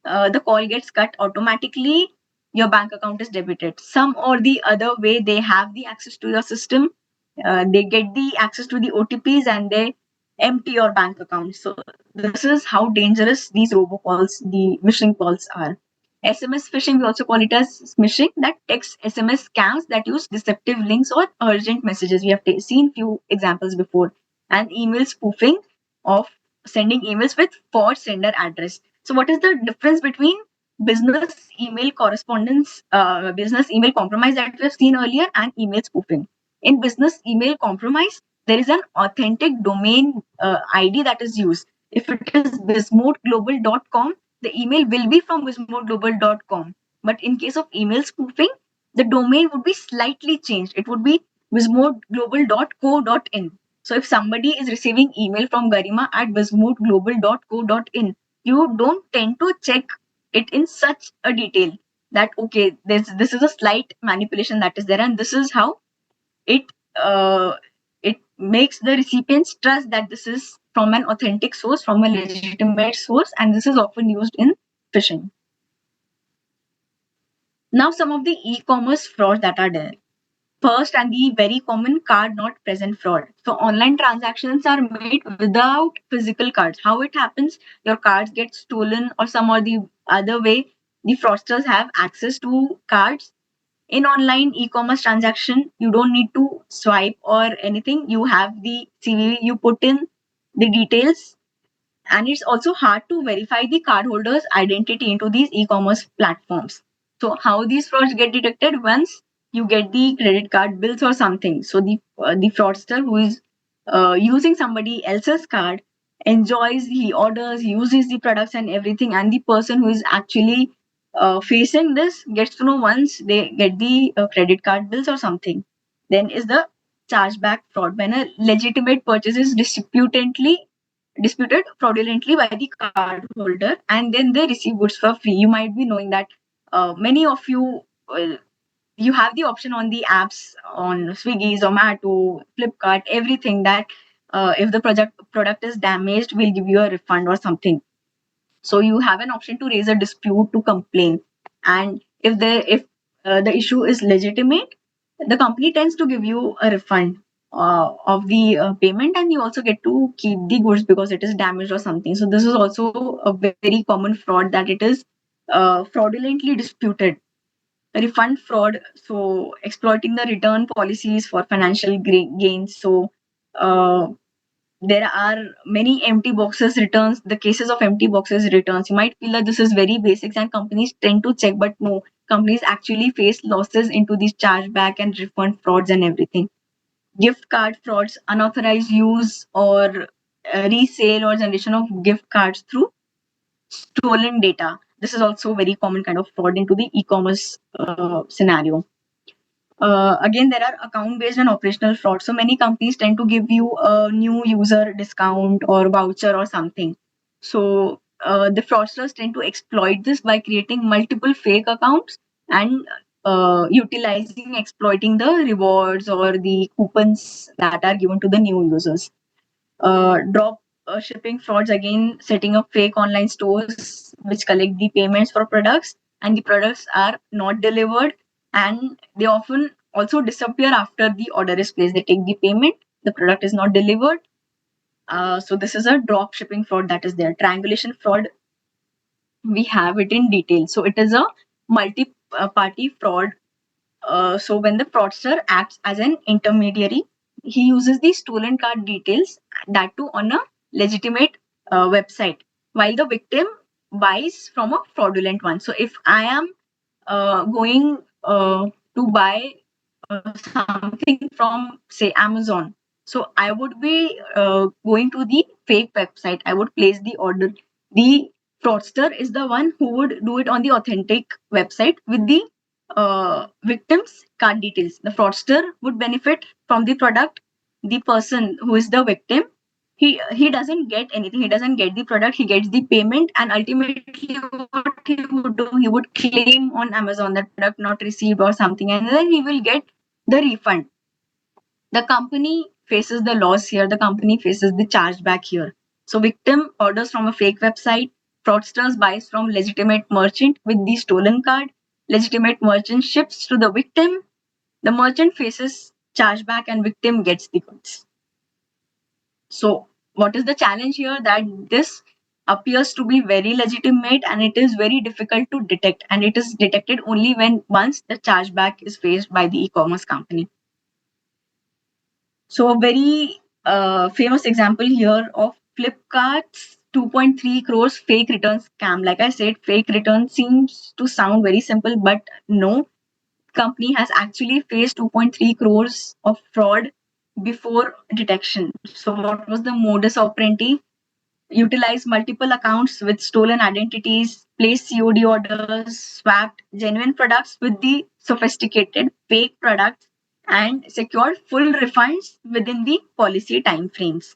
the call gets cut automatically. Your bank account is debited. Some or the other way, they have the access to your system. They get the access to the OTPs and they empty your bank account. So this is how dangerous these robocalls, the phishing calls are. SMS phishing, we also call it as smishing, that text SMS scams that use deceptive links or urgent messages. We have seen few examples before. And email spoofing, of sending emails with false sender address. So what is the difference between business email correspondence, business email compromise that we have seen earlier, and email spoofing? In business email compromise, there is an authentic domain ID that is used. If it is bismodeglobal.com, the email will be from bismodeglobal.com. But in case of email spoofing, the domain would be slightly changed. It would be bismodeglobal.co.in. So if somebody is receiving email from Garima at bismodeglobal.co.in, you don't tend to check it in such a detail that, okay, this is a slight manipulation that is there, and this is how it it makes the recipients trust that this is from an authentic source, from a legitimate source, and this is often used in phishing. Now, some of the e-commerce frauds that are there. First, and the very common, card not present fraud. So online transactions are made without physical cards. How it happens? Your cards get stolen, or some or the other way, the fraudsters have access to cards. In online e-commerce transaction, you don't need to swipe or anything. You have the CVV, you put in the details, and it's also hard to verify the cardholder's identity into these e-commerce platforms. So how these frauds get detected? Once you get the credit card bills or something, so the fraudster who is using somebody else's card, enjoys, he orders, uses the products and everything, and the person who is actually facing this gets to know once they get the credit card bills or something. Then is the chargeback fraud, when a legitimate purchase is disputed fraudulently by the card holder, and then they receive goods for free. You might be knowing that many of you you have the option on the apps on Swiggy, Zomato, Flipkart, everything that if the product is damaged, we'll give you a refund or something. So you have an option to raise a dispute, to complain, and if the issue is legitimate, the company tends to give you a refund of the payment, and you also get to keep the goods because it is damaged or something. So this is also a very common fraud, that it is fraudulently disputed. Refund fraud, so exploiting the return policies for financial gains. So uh, there are many empty boxes returns, the cases of empty boxes returns. You might feel that this is very basics and companies tend to check, but no, companies actually face losses into these chargeback and refund frauds and everything. Gift card frauds, unauthorized use or resale or generation of gift cards through stolen data. This is also a very common kind of fraud into the e-commerce scenario. Again, there are account based and operational fraud. So many companies tend to give you a new user discount or voucher or something. So the fraudsters tend to exploit this by creating multiple fake accounts and exploiting the rewards or the coupons that are given to the new users. Drop shipping frauds, again setting up fake online stores which collect the payments for products, and the products are not delivered, and they often also disappear after the order is placed. They take the payment, the product is not delivered. So this is a drop shipping fraud that is there. Triangulation fraud, we have it in detail. So it is a multi party fraud. So when the fraudster acts as an intermediary, he uses the stolen card details, that too on a legitimate website, while the victim buys from a fraudulent one. So if I am going to buy something from, say, Amazon, so I would be going to the fake website. I would place the order. The fraudster is the one who would do it on the authentic website with the victim's card details. The fraudster would benefit from the product. The person who is the victim, he doesn't get anything. He doesn't get the product. He gets the payment, and ultimately, what he would do, he would claim on Amazon that product not received or something, and then he will get the refund. The company faces the loss here. The company faces the chargeback here. So victim orders from a fake website. Fraudsters buys from legitimate merchant with the stolen card. Legitimate merchant ships to the victim. The merchant faces chargeback and victim gets the goods. So what is the challenge here? That this appears to be very legitimate and it is very difficult to detect, and it is detected only when once the chargeback is faced by the e-commerce company. So a very famous example here of Flipkart's 2.3 crores fake return scam. Like I said, fake return seems to sound very simple, but no, company has actually faced 2.3 crores of fraud before detection. So what was the modus operandi? Utilize multiple accounts with stolen identities, place COD orders, swapped genuine products with the sophisticated fake products, and secured full refunds within the policy timeframes.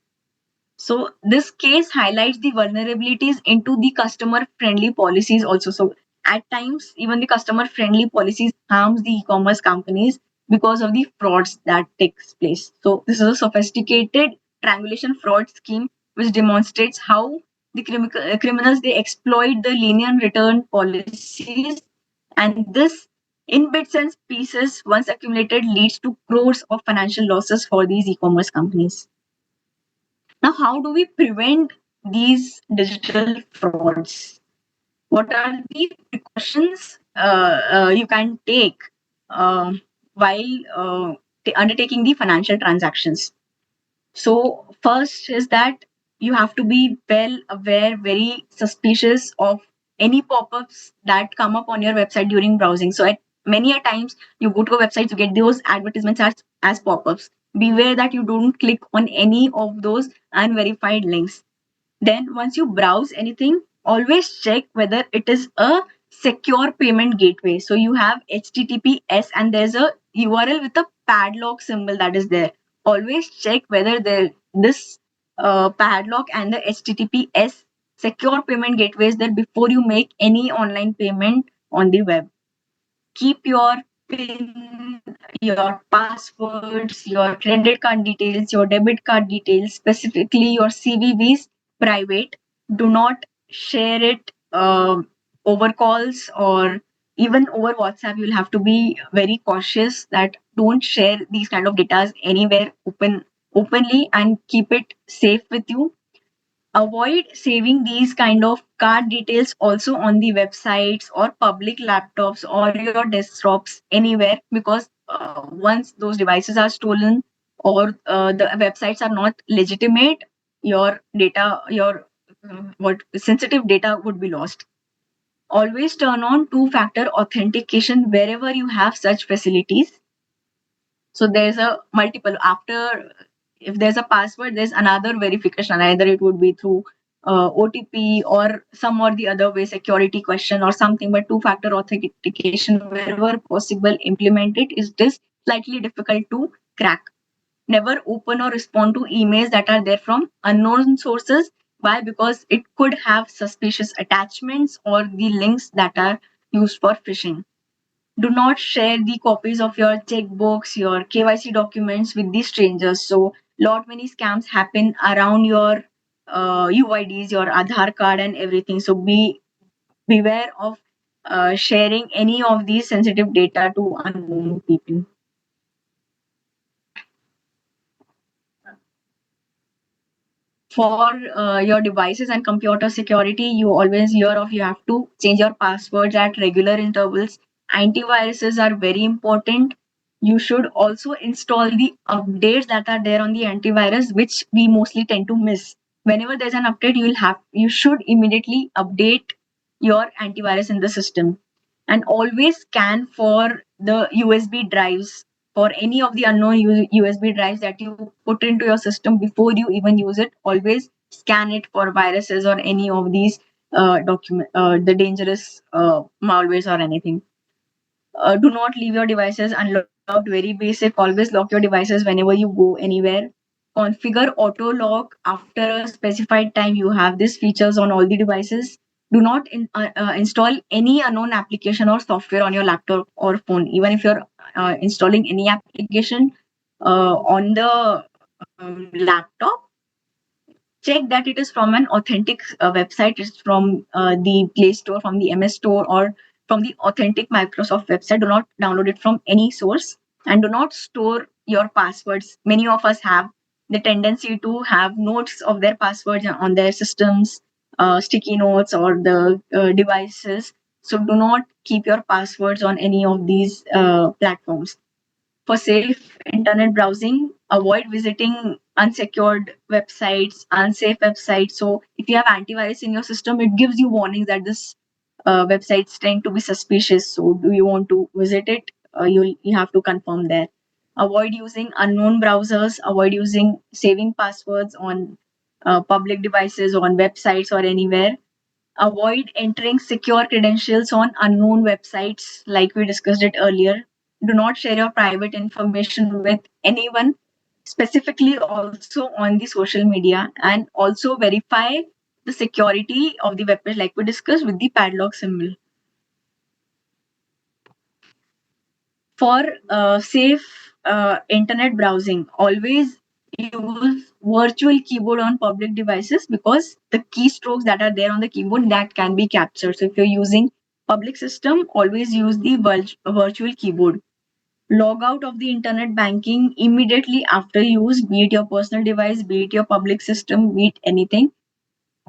So this case highlights the vulnerabilities into the customer-friendly policies also. So at times, even the customer-friendly policies harms the e-commerce companies because of the frauds that takes place. So this is a sophisticated triangulation fraud scheme which demonstrates how the criminals, they exploit the lenient return policies, and this in bits and pieces once accumulated leads to crores of financial losses for these e-commerce companies. Now, how do we prevent these digital frauds? What are the precautions you can take while undertaking the financial transactions? So, first is that you have to be well aware, very suspicious of any pop-ups that come up on your website during browsing. So, at many a times you go to a website, you get those advertisements as pop-ups. beware that you don't click on any of those unverified links. Then once you browse anything, always check whether it is a secure payment gateway. So you have HTTPS and there's a URL with a padlock symbol that is there. Always check whether this padlock and the HTTPS secure payment gateway is there before you make any online payment on the web. Keep your PIN, your passwords, your credit card details, your debit card details, specifically your CVVs, private. Do not share it over calls or even over WhatsApp. You'll have to be very cautious that don't share these kind of data anywhere openly, and keep it safe with you. Avoid saving these kind of card details also on the websites or public laptops or your desktops anywhere, because once those devices are stolen or the websites are not legitimate, your data, your what sensitive data would be lost. Always turn on two-factor authentication wherever you have such facilities. So there's a multiple after, if there's a password, there's another verification. Either it would be through OTP or some or the other way, security question or something. But two-factor authentication, wherever possible, implement it. Is this slightly difficult to crack? Never open or respond to emails that are there from unknown sources. Why? Because it could have suspicious attachments or the links that are used for phishing. Do not share the copies of your checkbooks, your KYC documents with the strangers. So, lot many scams happen around your UIDs, your Aadhaar card, and everything. So, beware of sharing any of these sensitive data to unknown people. For your devices and computer security, you always hear of you have to change your passwords at regular intervals. Antiviruses are very important. You should also install the updates that are there on the antivirus, which we mostly tend to miss. Whenever there's an update, you should immediately update your antivirus in the system. And always scan for the USB drives, for any of the unknown USB drives that you put into your system before you even use it. Always scan it for viruses or any of these the dangerous malwares or anything. Do not leave your devices unlocked. Very basic. Always lock your devices whenever you go anywhere. Configure auto lock after a specified time. You have these features on all the devices. Do not install any unknown application or software on your laptop or phone. Even if you're installing any application on the laptop, check that it is from an authentic website. It's from the Play Store, from the MS Store, or from the authentic Microsoft website. Do not download it from any source, and do not store your passwords. Many of us have the tendency to have notes of their passwords on their systems, sticky notes, or the devices. So do not keep your passwords on any of these platforms. For safe internet browsing, avoid visiting unsecured websites, unsafe websites. So if you have antivirus in your system, it gives you warnings that this websites tend to be suspicious. So do you want to visit it? You have to confirm there. Avoid using unknown browsers. Avoid using saving passwords on public devices, on websites, or anywhere. Avoid entering secure credentials on unknown websites, like we discussed it earlier. Do not share your private information with anyone, specifically also on the social media. And also verify the security of the web page, like we discussed, with the padlock symbol. For safe internet browsing, always use virtual keyboard on public devices, because the keystrokes that are there on the keyboard, that can be captured. So if you're using public system, always use the virtual keyboard. Log out of the internet banking immediately after use, be it your personal device, be it your public system, be it anything.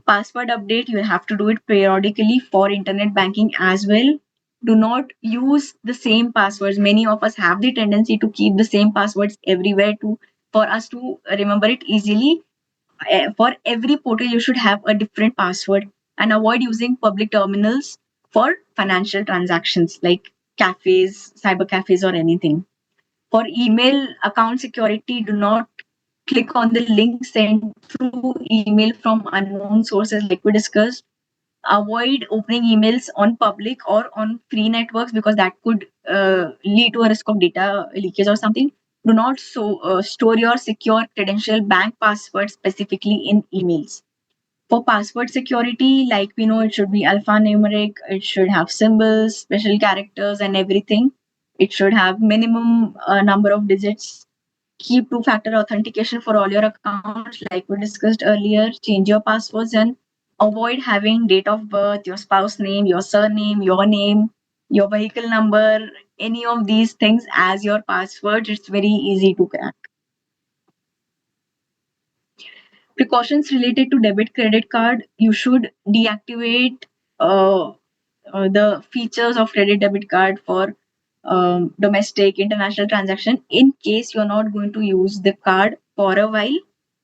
Password update, you have to do it periodically for internet banking as well. Do not use the same passwords. Many of us have the tendency to keep the same passwords everywhere to for us to remember it easily. For every portal, you should have a different password, and avoid using public terminals for financial transactions like cafes, cyber cafes, or anything. For email account security, do not click on the link sent through email from unknown sources like we discussed. Avoid opening emails on public or on free networks because that could lead to a risk of data leakage or something. Do not store your secure credential bank password specifically in emails. For password security, like we know, it should be alphanumeric, it should have symbols, special characters, and everything. It should have minimum number of digits. Keep two-factor authentication for all your accounts, like we discussed earlier. Change your passwords and avoid having date of birth, your spouse name, your surname, your name, your vehicle number, any of these things as your password. It's very easy to crack. Precautions related to debit credit card: you should deactivate uh, the features of credit debit card for domestic international transaction in case you're not going to use the card for a while,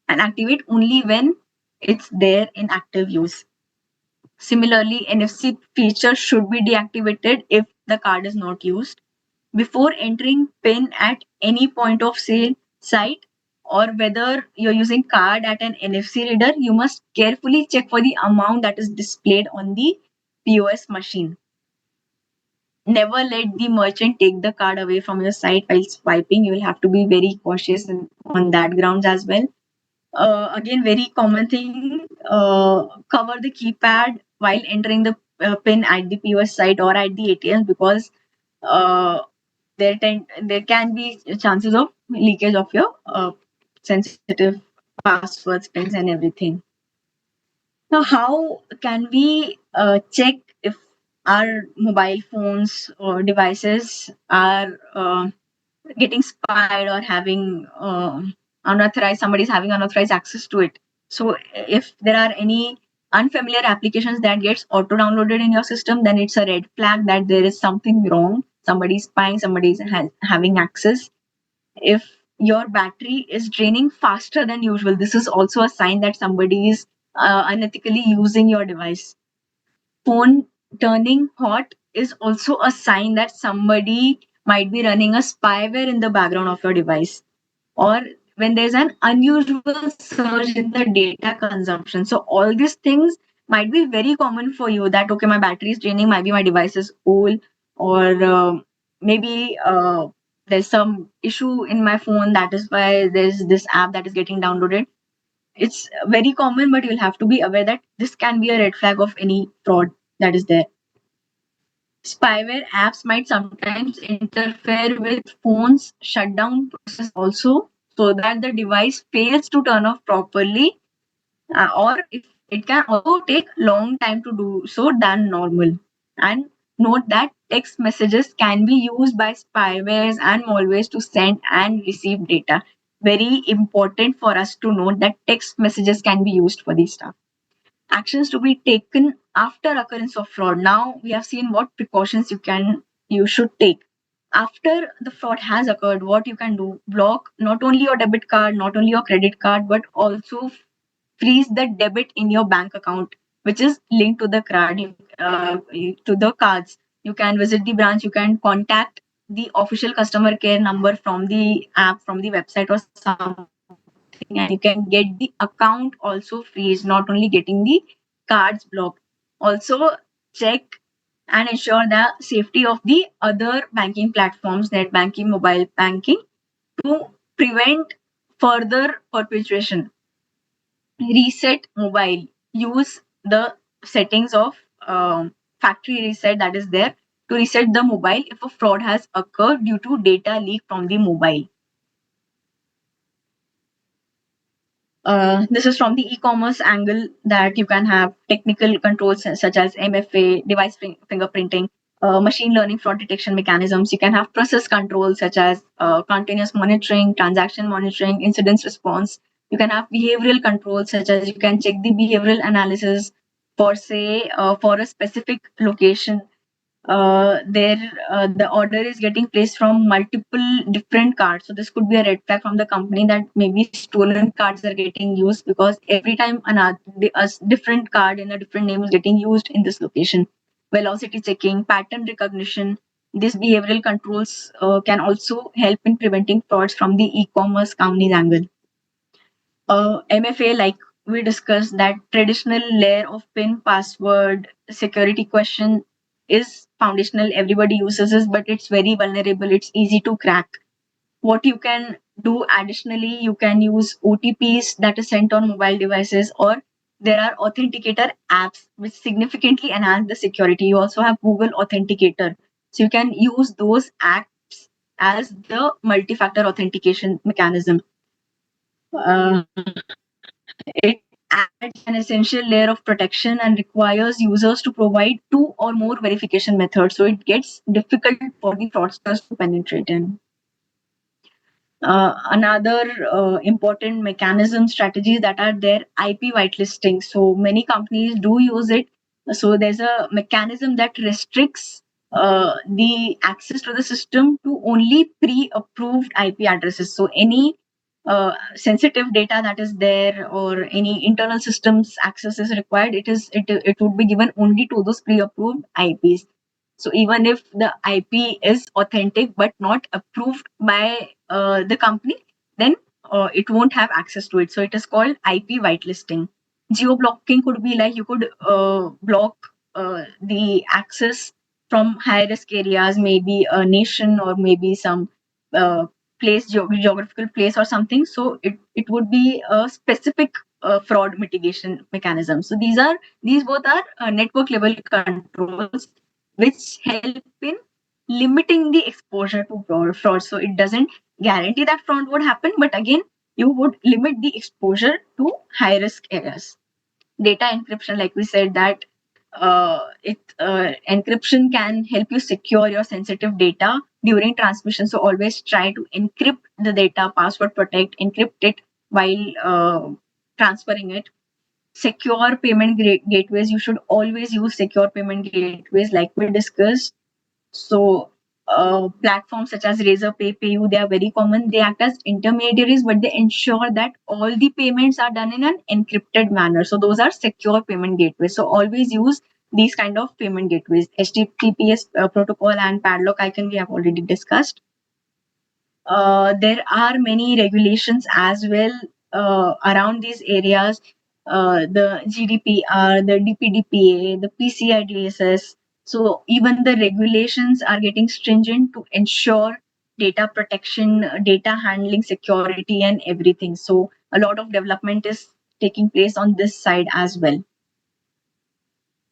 and activate only when it's there in active use. Similarly, NFC feature should be deactivated if the card is not used. Before entering PIN at any point of sale site, or whether you're using card at an NFC reader, you must carefully check for the amount that is displayed on the POS machine. Never let the merchant take the card away from your site while swiping. You will have to be very cautious on that grounds as well. Again, very common thing, cover the keypad while entering the PIN at the POS site or at the ATM because uh, there can be chances of leakage of your sensitive passwords, pins, and everything. Now, how can we check if our mobile phones or devices are getting spied or having unauthorized, somebody's having unauthorized access to it? So if there are any unfamiliar applications that gets auto downloaded in your system, then it's a red flag that there is something wrong. Somebody's spying, somebody's having access. If your battery is draining faster than usual, this is also a sign that somebody is unethically using your device. Phone turning hot is also a sign that somebody might be running a spyware in the background of your device. Or when there's an unusual surge in the data consumption. So all these things might be very common for you, that okay, my battery is draining, maybe my device is old, or maybe there's some issue in my phone, that is why there's this app that is getting downloaded. It's very common, but you'll have to be aware that this can be a red flag of any fraud that is there. Spyware apps might sometimes interfere with phone's shutdown process also, so that the device fails to turn off properly, or if it can also take long time to do so than normal. And note that text messages can be used by spywares and malwares to send and receive data. Very important for us to note that text messages can be used for this stuff. Actions to be taken after occurrence of fraud. Now we have seen what precautions you should take after the fraud has occurred. What you can do: block not only your debit card, not only your credit card, but also freeze the debit in your bank account which is linked to the card, to the cards. You can visit the branch, you can contact the official customer care number from the app, from the website or something, and you can get the account also freeze, not only getting the cards blocked. Also check and ensure the safety of the other banking platforms, net banking, mobile banking, to prevent further perpetuation. Reset mobile. Use the settings of factory reset that is there to reset the mobile if a fraud has occurred due to data leak from the mobile. This is from the e-commerce angle, that you can have technical controls such as MFA, device fingerprinting, machine learning fraud detection mechanisms. You can have process controls such as continuous monitoring, transaction monitoring, incidence response. You can have behavioral controls such as you can check the behavioral analysis for, say, for a specific location. There the order is getting placed from multiple different cards, so this could be a red flag from the company that maybe stolen cards are getting used, because every time a different card in a different name is getting used in this location. Velocity checking, pattern recognition, these behavioral controls can also help in preventing frauds from the e-commerce company's angle. MFA, like we discussed, that traditional layer of PIN, password, security question is foundational. Everybody uses this, but it's very vulnerable. It's easy to crack. What you can do additionally, you can use OTPs that is sent on mobile devices, or there are authenticator apps which significantly enhance the security. You also have Google Authenticator. So you can use those apps as the multi-factor authentication mechanism. It adds an essential layer of protection and requires users to provide two or more verification methods. So it gets difficult for the fraudsters to penetrate in. Another important mechanism strategies that are there, IP whitelisting. So many companies do use it. So there's a mechanism that restricts the access to the system to only pre-approved IP addresses. So any sensitive data that is there or any internal systems access is required, it would be given only to those pre-approved IPs. So even if the IP is authentic but not approved by the company, then it won't have access to it. So it is called IP whitelisting. Geo blocking could be like you could block the access from high risk areas, maybe a nation or maybe some geographical place or something. So it would be a specific fraud mitigation mechanism. So these both are network level controls which help in limiting the exposure to fraud. So it doesn't guarantee that fraud would happen, but again, you would limit the exposure to high risk areas. Data encryption, like we said, that encryption can help you secure your sensitive data during transmission. So always try to encrypt the data, password protect, encrypt it while transferring it. Secure payment gateways, you should always use secure payment gateways like we discussed. So platforms such as Razorpay, PayU, they are very common. They act as intermediaries, but they ensure that all the payments are done in an encrypted manner. So those are secure payment gateways. So always use these kind of payment gateways. HTTPS protocol and padlock icon we have already discussed. There are many regulations as well around these areas. The GDPR, the DPDPA, the PCI DSS. So even the regulations are getting stringent to ensure data protection, data handling, security, and everything. So a lot of development is taking place on this side as well.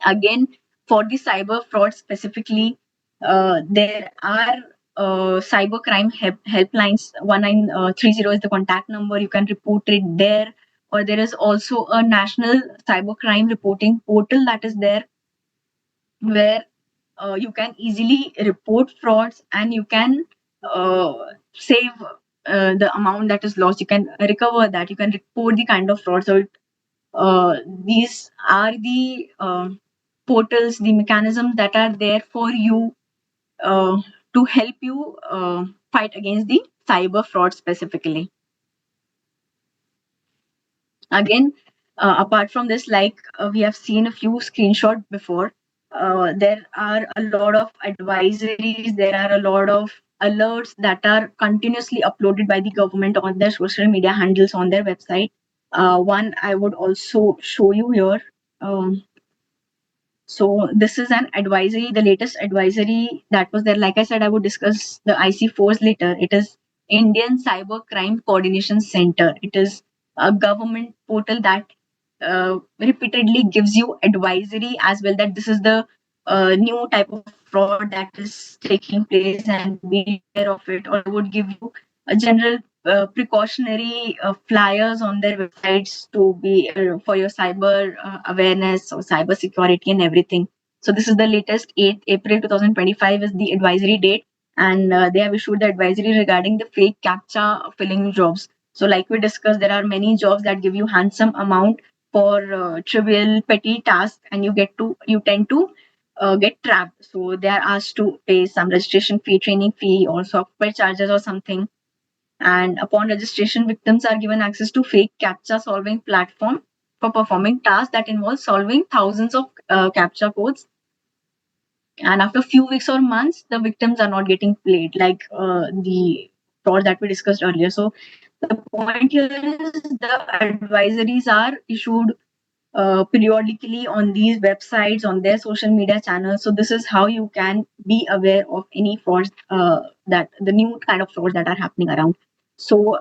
Again, for the cyber fraud specifically, there are cybercrime helplines. 1930 is the contact number. You can report it there. Or there is also a national cybercrime reporting portal that is there, where you can easily report frauds and you can save the amount that is lost. You can recover that. You can report the kind of fraud. So these are the portals, the mechanisms that are there for you to help you fight against the cyber fraud specifically. Again, apart from this, like we have seen a few screenshots before, there are a lot of advisories, there are a lot of alerts that are continuously uploaded by the government on their social media handles on their website. One I would also show you here. So this is an advisory, the latest advisory that was there. Like I said, I would discuss the IC4s later. It is Indian Cyber Crime Coordination Center. It is a government portal that repeatedly gives you advisory as well, that this is the new type of fraud that is taking place and be aware of it, or would give you a general precautionary flyers on their websites to be for your cyber awareness or cyber security and everything. So this is the latest 8th April 2025 is the advisory date, and they have issued the advisory regarding the fake captcha filling jobs. So like we discussed, there are many jobs that give you handsome amount for trivial petty tasks, and you tend to get trapped. So they are asked to pay some registration fee, training fee, or software charges or something. And upon registration, victims are given access to fake captcha solving platform for performing tasks that involve solving thousands of captcha codes. and after a few weeks or months, the victims are not getting paid, like the fraud that we discussed earlier. So the point here is the advisories are issued periodically on these websites, on their social media channels. So this is how you can be aware of any frauds, that the new kind of frauds that are happening around. So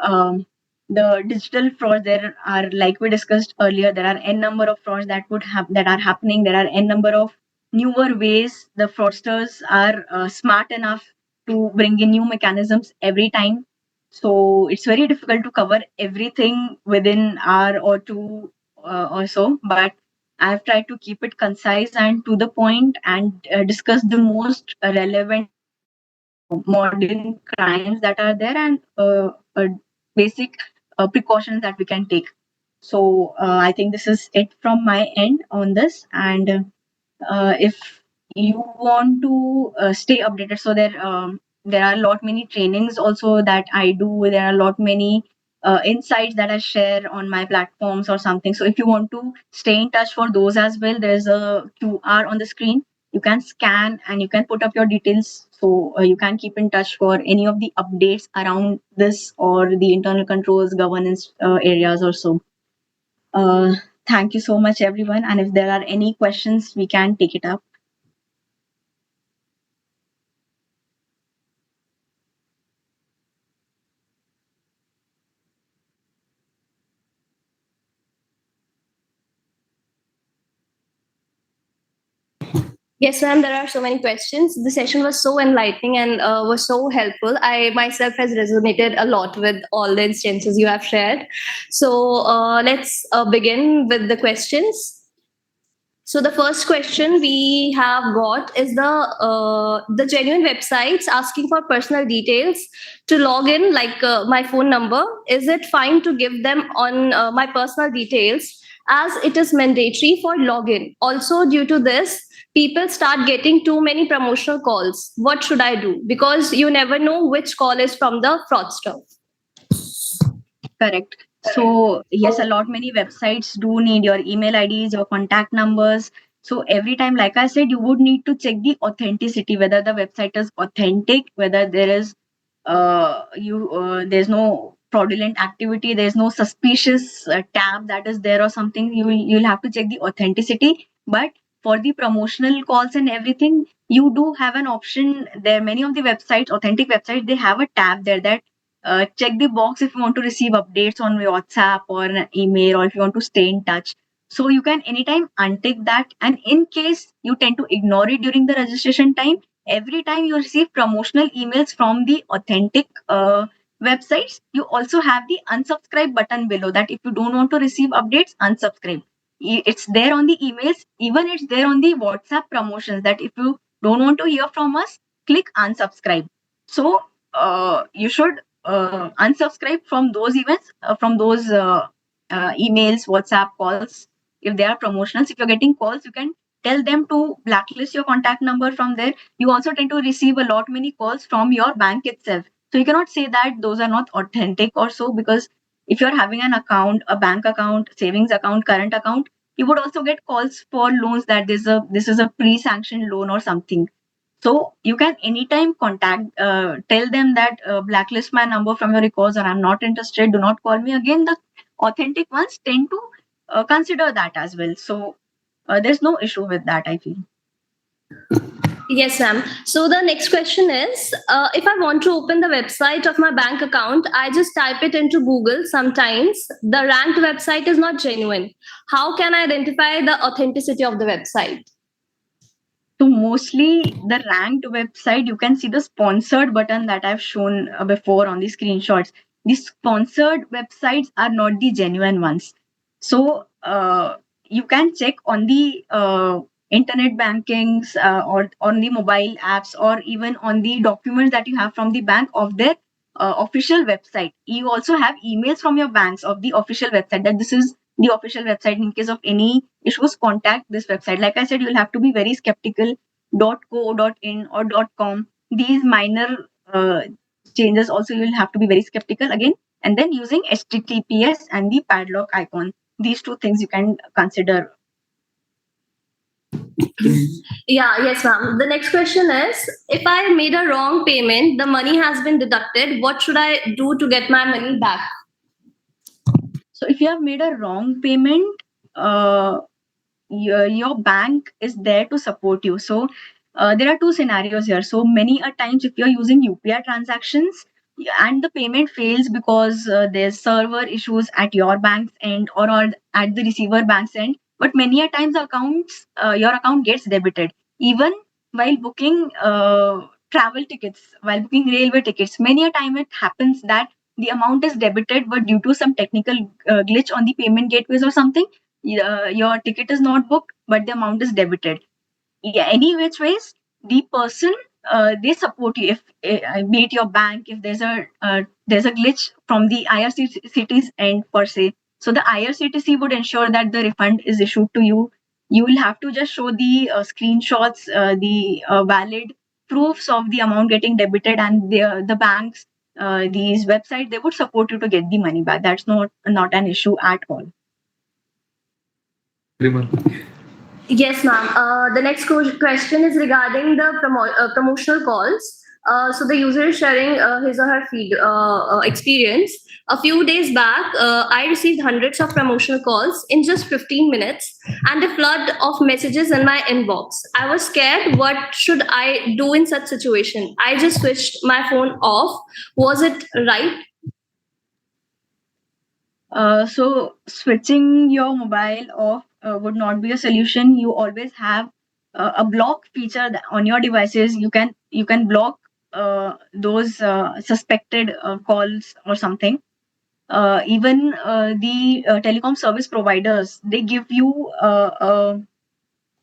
the digital frauds, there are, like we discussed earlier, there are n number of frauds that would have that are happening. There are n number of newer ways. The fraudsters are smart enough to bring in new mechanisms every time. So it's very difficult to cover everything within hour or two or so, but I've tried to keep it concise and to the point, and discuss the most relevant modern crimes that are there, and basic precautions that we can take. So I think this is it from my end on this. And if you want to stay updated, so there are a lot many trainings also that I do. There are a lot many insights that I share on my platforms or something. So if you want to stay in touch for those as well, there's a QR on the screen. You can scan and you can put up your details, so you can keep in touch for any of the updates around this or the internal controls governance areas or so. uh, Thank you so much, everyone, and if there are any questions, we can take it up. Yes, ma'am, there are so many questions. The session was so enlightening and was so helpful. I myself has resonated a lot with all the instances you have shared. So let's begin with the questions. So the first question we have got is the genuine websites asking for personal details to log in, like my phone number. Is it fine to give them on my personal details, as it is mandatory for login? Also, due to this, people start getting too many promotional calls. What should I do? Because you never know which call is from the fraudster. Correct. So yes, a lot many websites do need your email IDs, your contact numbers. So every time, like I said, you would need to check the authenticity, whether the website is authentic, whether there is there's no fraudulent activity, there's no suspicious tab that is there or something. You'll have to check the authenticity. But for the promotional calls and everything, you do have an option there. Many of the websites, authentic websites, they have a tab there that check the box if you want to receive updates on your WhatsApp or an email, or if you want to stay in touch. So you can anytime untick that. And in case you tend to ignore it during the registration time, every time you receive promotional emails from the authentic websites, you also have the unsubscribe button below that. If you don't want to receive updates, unsubscribe. It's there on the emails, even it's there on the WhatsApp promotions, that if you don't want to hear from us, click unsubscribe. So you should unsubscribe from those events, from those emails, WhatsApp calls. If they are promotionals, if you're getting calls, you can tell them to blacklist your contact number from there. You also tend to receive a lot many calls from your bank itself. So you cannot say that those are not authentic or so, because if you're having an account, a bank account, savings account, current account, you would also get calls for loans that this is a pre-sanctioned loan or something. So you can anytime contact, tell them that blacklist my number from your records, or I'm not interested, do not call me again. The authentic ones tend to consider that as well. So there's no issue with that, I feel. Yes, ma'am. So the next question is, if I want to open the website of my bank account, I just type it into Google. Sometimes the ranked website is not genuine. How can I identify the authenticity of the website? So mostly the ranked website, you can see the sponsored button that I've shown before on the screenshots. The sponsored websites are not the genuine ones. So you can check on the internet bankings, or on the mobile apps, or even on the documents that you have from the bank of their official website. You also have emails from your banks of the official website that this is the official website. In case of any issues, contact this website. Like I said, you'll have to be very skeptical. .co.in or .com, these minor changes also you'll have to be very skeptical again. And then using HTTPS and the padlock icon, these two things you can consider. Yeah, yes, ma'am. The next question is, if I made a wrong payment, the money has been deducted. What should I do to get my money back? So if you have made a wrong payment, your bank is there to support you. So there are two scenarios here. So many a times if you're using UPI transactions and the payment fails because there's server issues at your bank's end or at the receiver bank's end, but many a times your account gets debited. Even while booking travel tickets, while booking railway tickets, many a time it happens that the amount is debited, but due to some technical glitch on the payment gateways or something, your ticket is not booked, but the amount is debited. Yeah, any which ways, the person they support you. If be it your bank, if there's a glitch from the IRCTC's end per se, so the IRCTC would ensure that the refund is issued to you. You will have to just show the screenshots, the valid proofs of the amount getting debited, and the banks, these websites, they would support you to get the money back. That's not an issue at all. Yes, ma'am. The next question is regarding the promotional calls. So the user is sharing his or her feed experience. A few days back, I received hundreds of promotional calls in just 15 minutes and a flood of messages in my inbox. I was scared. What should I do in such situation? I just switched my phone off. Was it right? So switching your mobile off would not be a solution. You always have a block feature on your devices. You can block those suspected calls or something. Even the telecom service providers, they give you a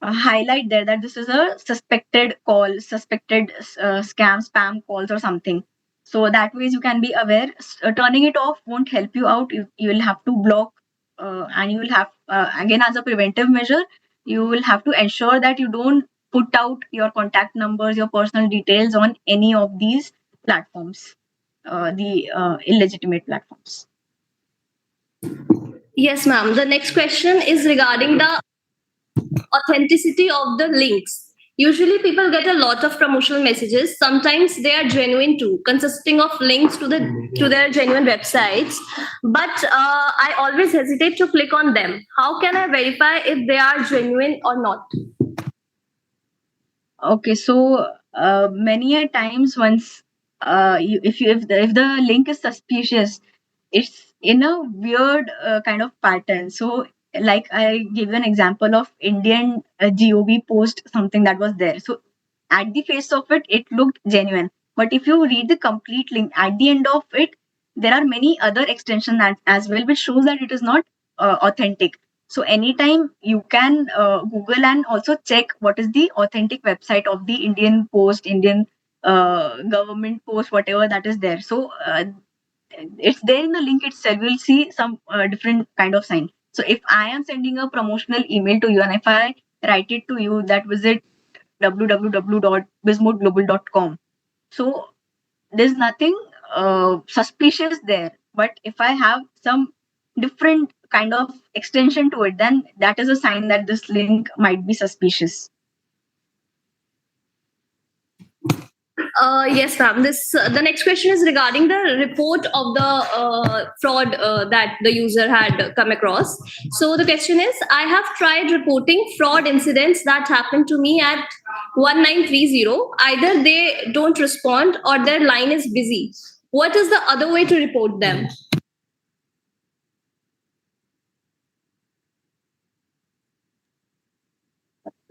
highlight there that this is a suspected call, suspected scam, spam calls or something. So that ways you can be aware. Turning it off won't help you out. You will have to block, and you will have again, as a preventive measure, you will have to ensure that you don't put out your contact numbers, your personal details on any of these platforms, the illegitimate platforms. Yes, ma'am. The next question is regarding the authenticity of the links. Usually, people get a lot of promotional messages. Sometimes they are genuine too, consisting of links to their genuine websites. But I always hesitate to click on them. How can I verify if they are genuine or not? Okay, so many a times once if the link is suspicious, it's in a weird kind of pattern. So like I gave you an example of Indian GOV post, something that was there. So at the face of it, it looked genuine. But if you read the complete link, at the end of it, there are many other extensions as well, which shows that it is not authentic. So anytime you can Google and also check what is the authentic website of the Indian Post, Indian government post, whatever that is there. So it's there in the link itself. You'll see some different kind of sign. So if I am sending a promotional email to you and if I write it to you that visit www.bismuthglobal.com, so there's nothing suspicious there. But if I have some different kind of extension to it, then that is a sign that this link might be suspicious. Yes, ma'am. The next question is regarding the report of the fraud that the user had come across. So the question is, I have tried reporting fraud incidents that happened to me at 1930. Either they don't respond or their line is busy. What is the other way to report them?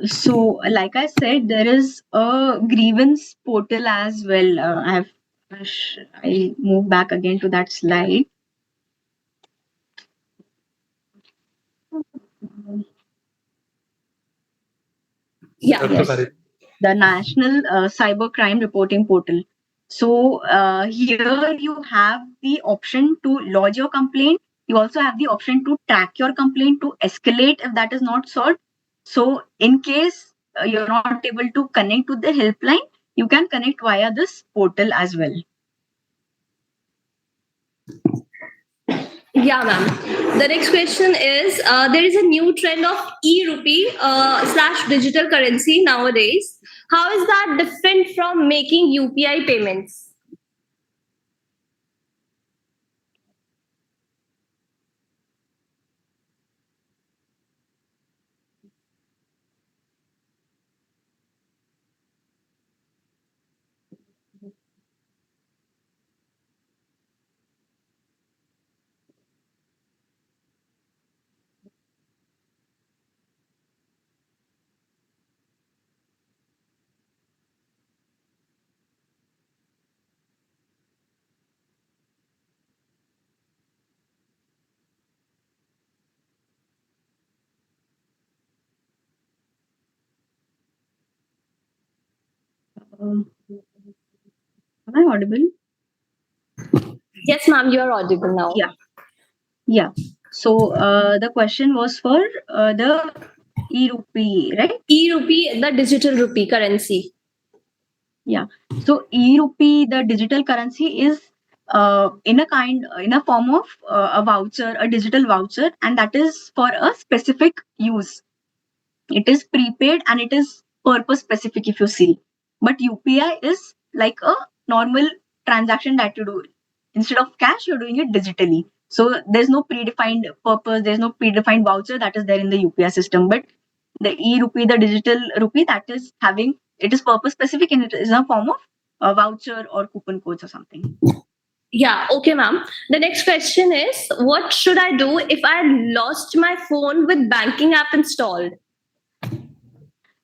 So, like I said, there is a grievance portal as well. I move back again to that slide. Yeah. Yes. The National Cybercrime Reporting Portal. So here you have the option to lodge your complaint. You also have the option to track your complaint, to escalate if that is not solved. So in case you're not able to connect to the helpline, you can connect via this portal as well. Yeah, ma'am. The next question is there is a new trend of e-rupee slash digital currency nowadays. How is that different from making UPI payments? Um, am I audible? Yes, ma'am, you are audible now. Yeah. Yeah. So the question was for the e-rupee, right? E-rupee, the digital rupee currency. Yeah. So e-rupee, the digital currency, is in a form of a voucher, a digital voucher, and that is for a specific use. It is prepaid and it is purpose specific, if you see. But UPI is like a normal transaction that you do. Instead of cash, you're doing it digitally. So there's no predefined purpose, there's no predefined voucher that is there in the UPI system. But the e-rupee, the digital rupee, that is having, it is purpose specific and it is a form of a voucher or coupon codes or something. Yeah, okay, ma'am. The next question is what should I do if I lost my phone with banking app installed?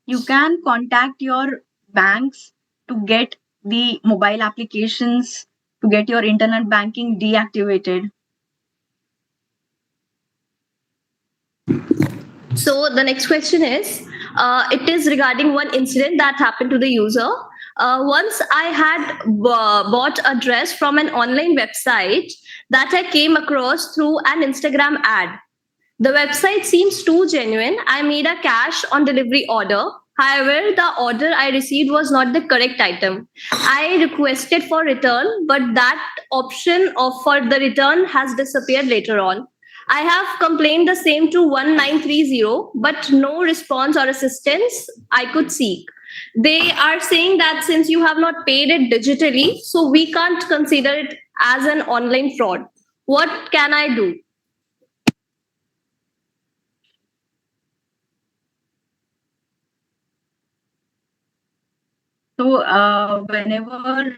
You can contact your banks to get the mobile applications, to get your internet banking deactivated. So the next question is it is regarding one incident that happened to the user. Once I had bought a dress from an online website that I came across through an Instagram ad. The website seems too genuine. I made a cash on delivery order. However, the order I received was not the correct item. I requested for return, but that option of for the return has disappeared later on. I have complained the same to 1930, but no response or assistance I could seek. They are saying that since you have not paid it digitally, so we can't consider it as an online fraud. What can I do? So, whenever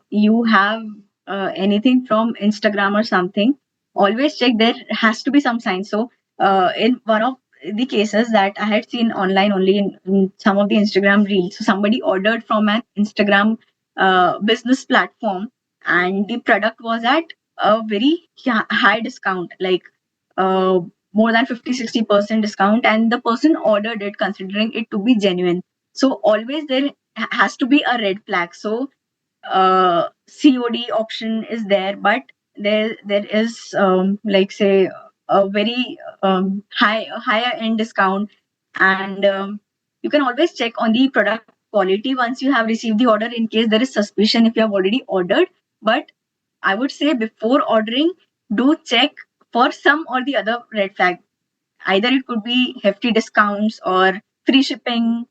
you have anything from Instagram or something, always check there has to be some sign. So, in one of the cases that I had seen online only in some of the Instagram reels, so somebody ordered from an Instagram business platform, and the product was at a very high discount, like uh, more than 50-60% discount, and the person ordered it considering it to be genuine. So always there has to be a red flag. So COD option is there, but there is like say a very higher end discount, and you can always check on the product quality once you have received the order in case there is suspicion if you have already ordered. But I would say before ordering, do check for some or the other red flag. Either it could be hefty discounts or free shipping,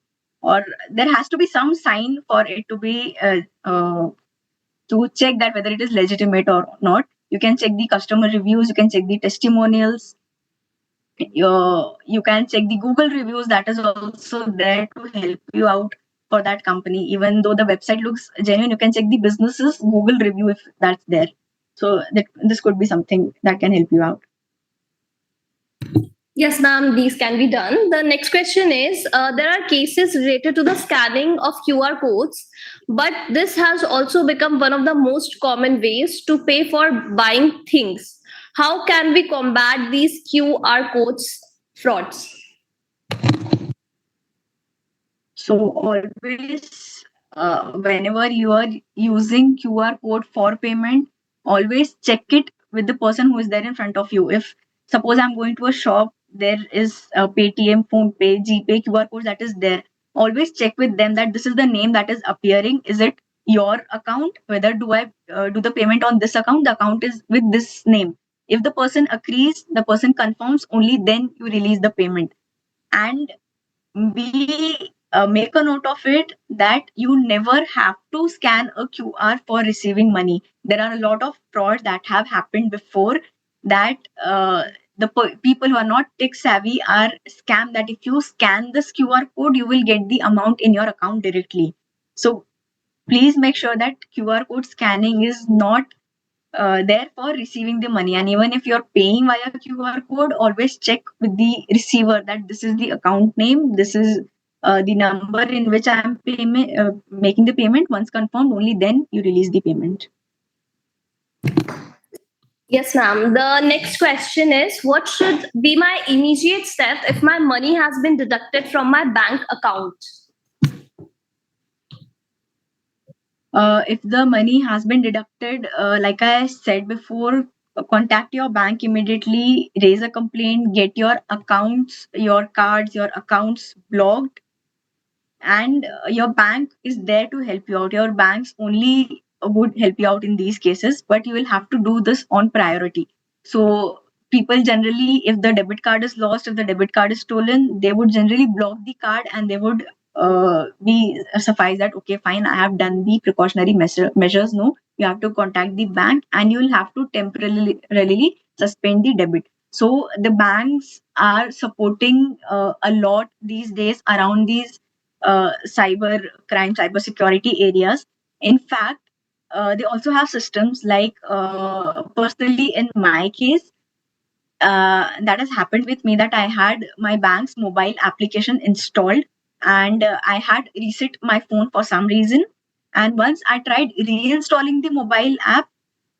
or there has to be some sign for it to be to check that whether it is legitimate or not. You can check the customer reviews, you can check the testimonials, you can check the Google reviews, that is also there to help you out for that company. Even though the website looks genuine, you can check the business's Google review if that's there. So this could be something that can help you out. Yes, ma'am, these can be done. The next question is there are cases related to the scanning of QR codes, but this has also become one of the most common ways to pay for buying things. How can we combat these QR codes frauds? So always, whenever you are using QR code for payment, always check it with the person who is there in front of you. If suppose I'm going to a shop, there is a Paytm, PhonePe, GPay QR code that is there. Always check with them that this is the name that is appearing. Is it your account, whether do I do the payment on this account, the account is with this name. If the person agrees, the person confirms, only then you release the payment. And we make a note of it that you never have to scan a QR for receiving money. There are a lot of frauds that have happened before, that people who are not tech savvy are scammed, that if you scan this QR code, you will get the amount in your account directly. So please make sure that QR code scanning is not there for receiving the money. And even if you're paying via QR code, always check with the receiver that this is the account name, this is the number in which I am making the payment. Once confirmed, only then you release the payment. Yes, ma'am. The next question is, what should be my immediate step if my money has been deducted from my bank account? If the money has been deducted, like I said before, contact your bank immediately, raise a complaint, get your accounts, your cards, your accounts blocked, and your bank is there to help you out. Your banks only would help you out in these cases, but you will have to do this on priority. So people generally, if the debit card is lost, if the debit card is stolen, they would generally block the card, and they would be suffice that, okay, fine, I have done the precautionary measures. No, you have to contact the bank, and you will have to temporarily suspend the debit. So the banks are supporting a lot these days around these cyber crime, cyber security areas. In fact, they also have systems like, personally, in my case, that has happened with me, that I had my bank's mobile application installed, and I had reset my phone for some reason. And once I tried reinstalling the mobile app,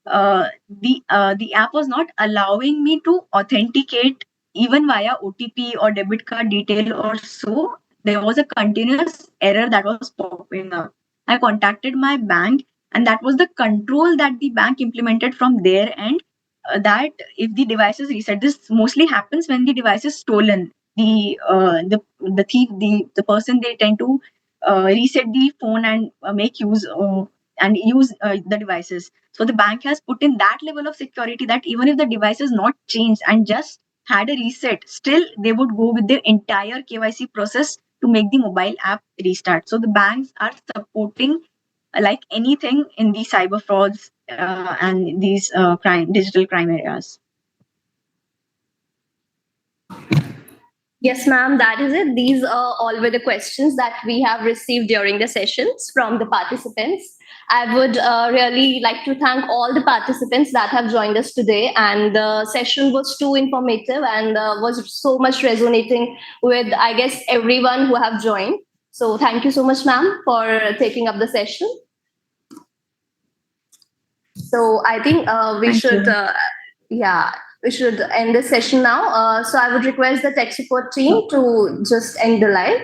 the app was not allowing me to authenticate even via OTP or debit card detail or so. There was a continuous error that was popping up. I contacted my bank, and that was the control that the bank implemented from their end. That if the device is reset, this mostly happens when the device is stolen. The thief, the person, they tend to reset the phone and make use and use the devices. So the bank has put in that level of security that even if the device is not changed and just had a reset, still they would go with the entire KYC process to make the mobile app restart. So the banks are supporting like anything in these cyber frauds and these digital crime areas. Yes, ma'am, that is it. These are all were the questions that we have received during the sessions from the participants. I would really like to thank all the participants that have joined us today. And the session was too informative and was so much resonating with, I guess, everyone who have joined. So thank you so much, ma'am, for taking up the session. So I think we should end the session now. So I would request the tech support team to just end the live.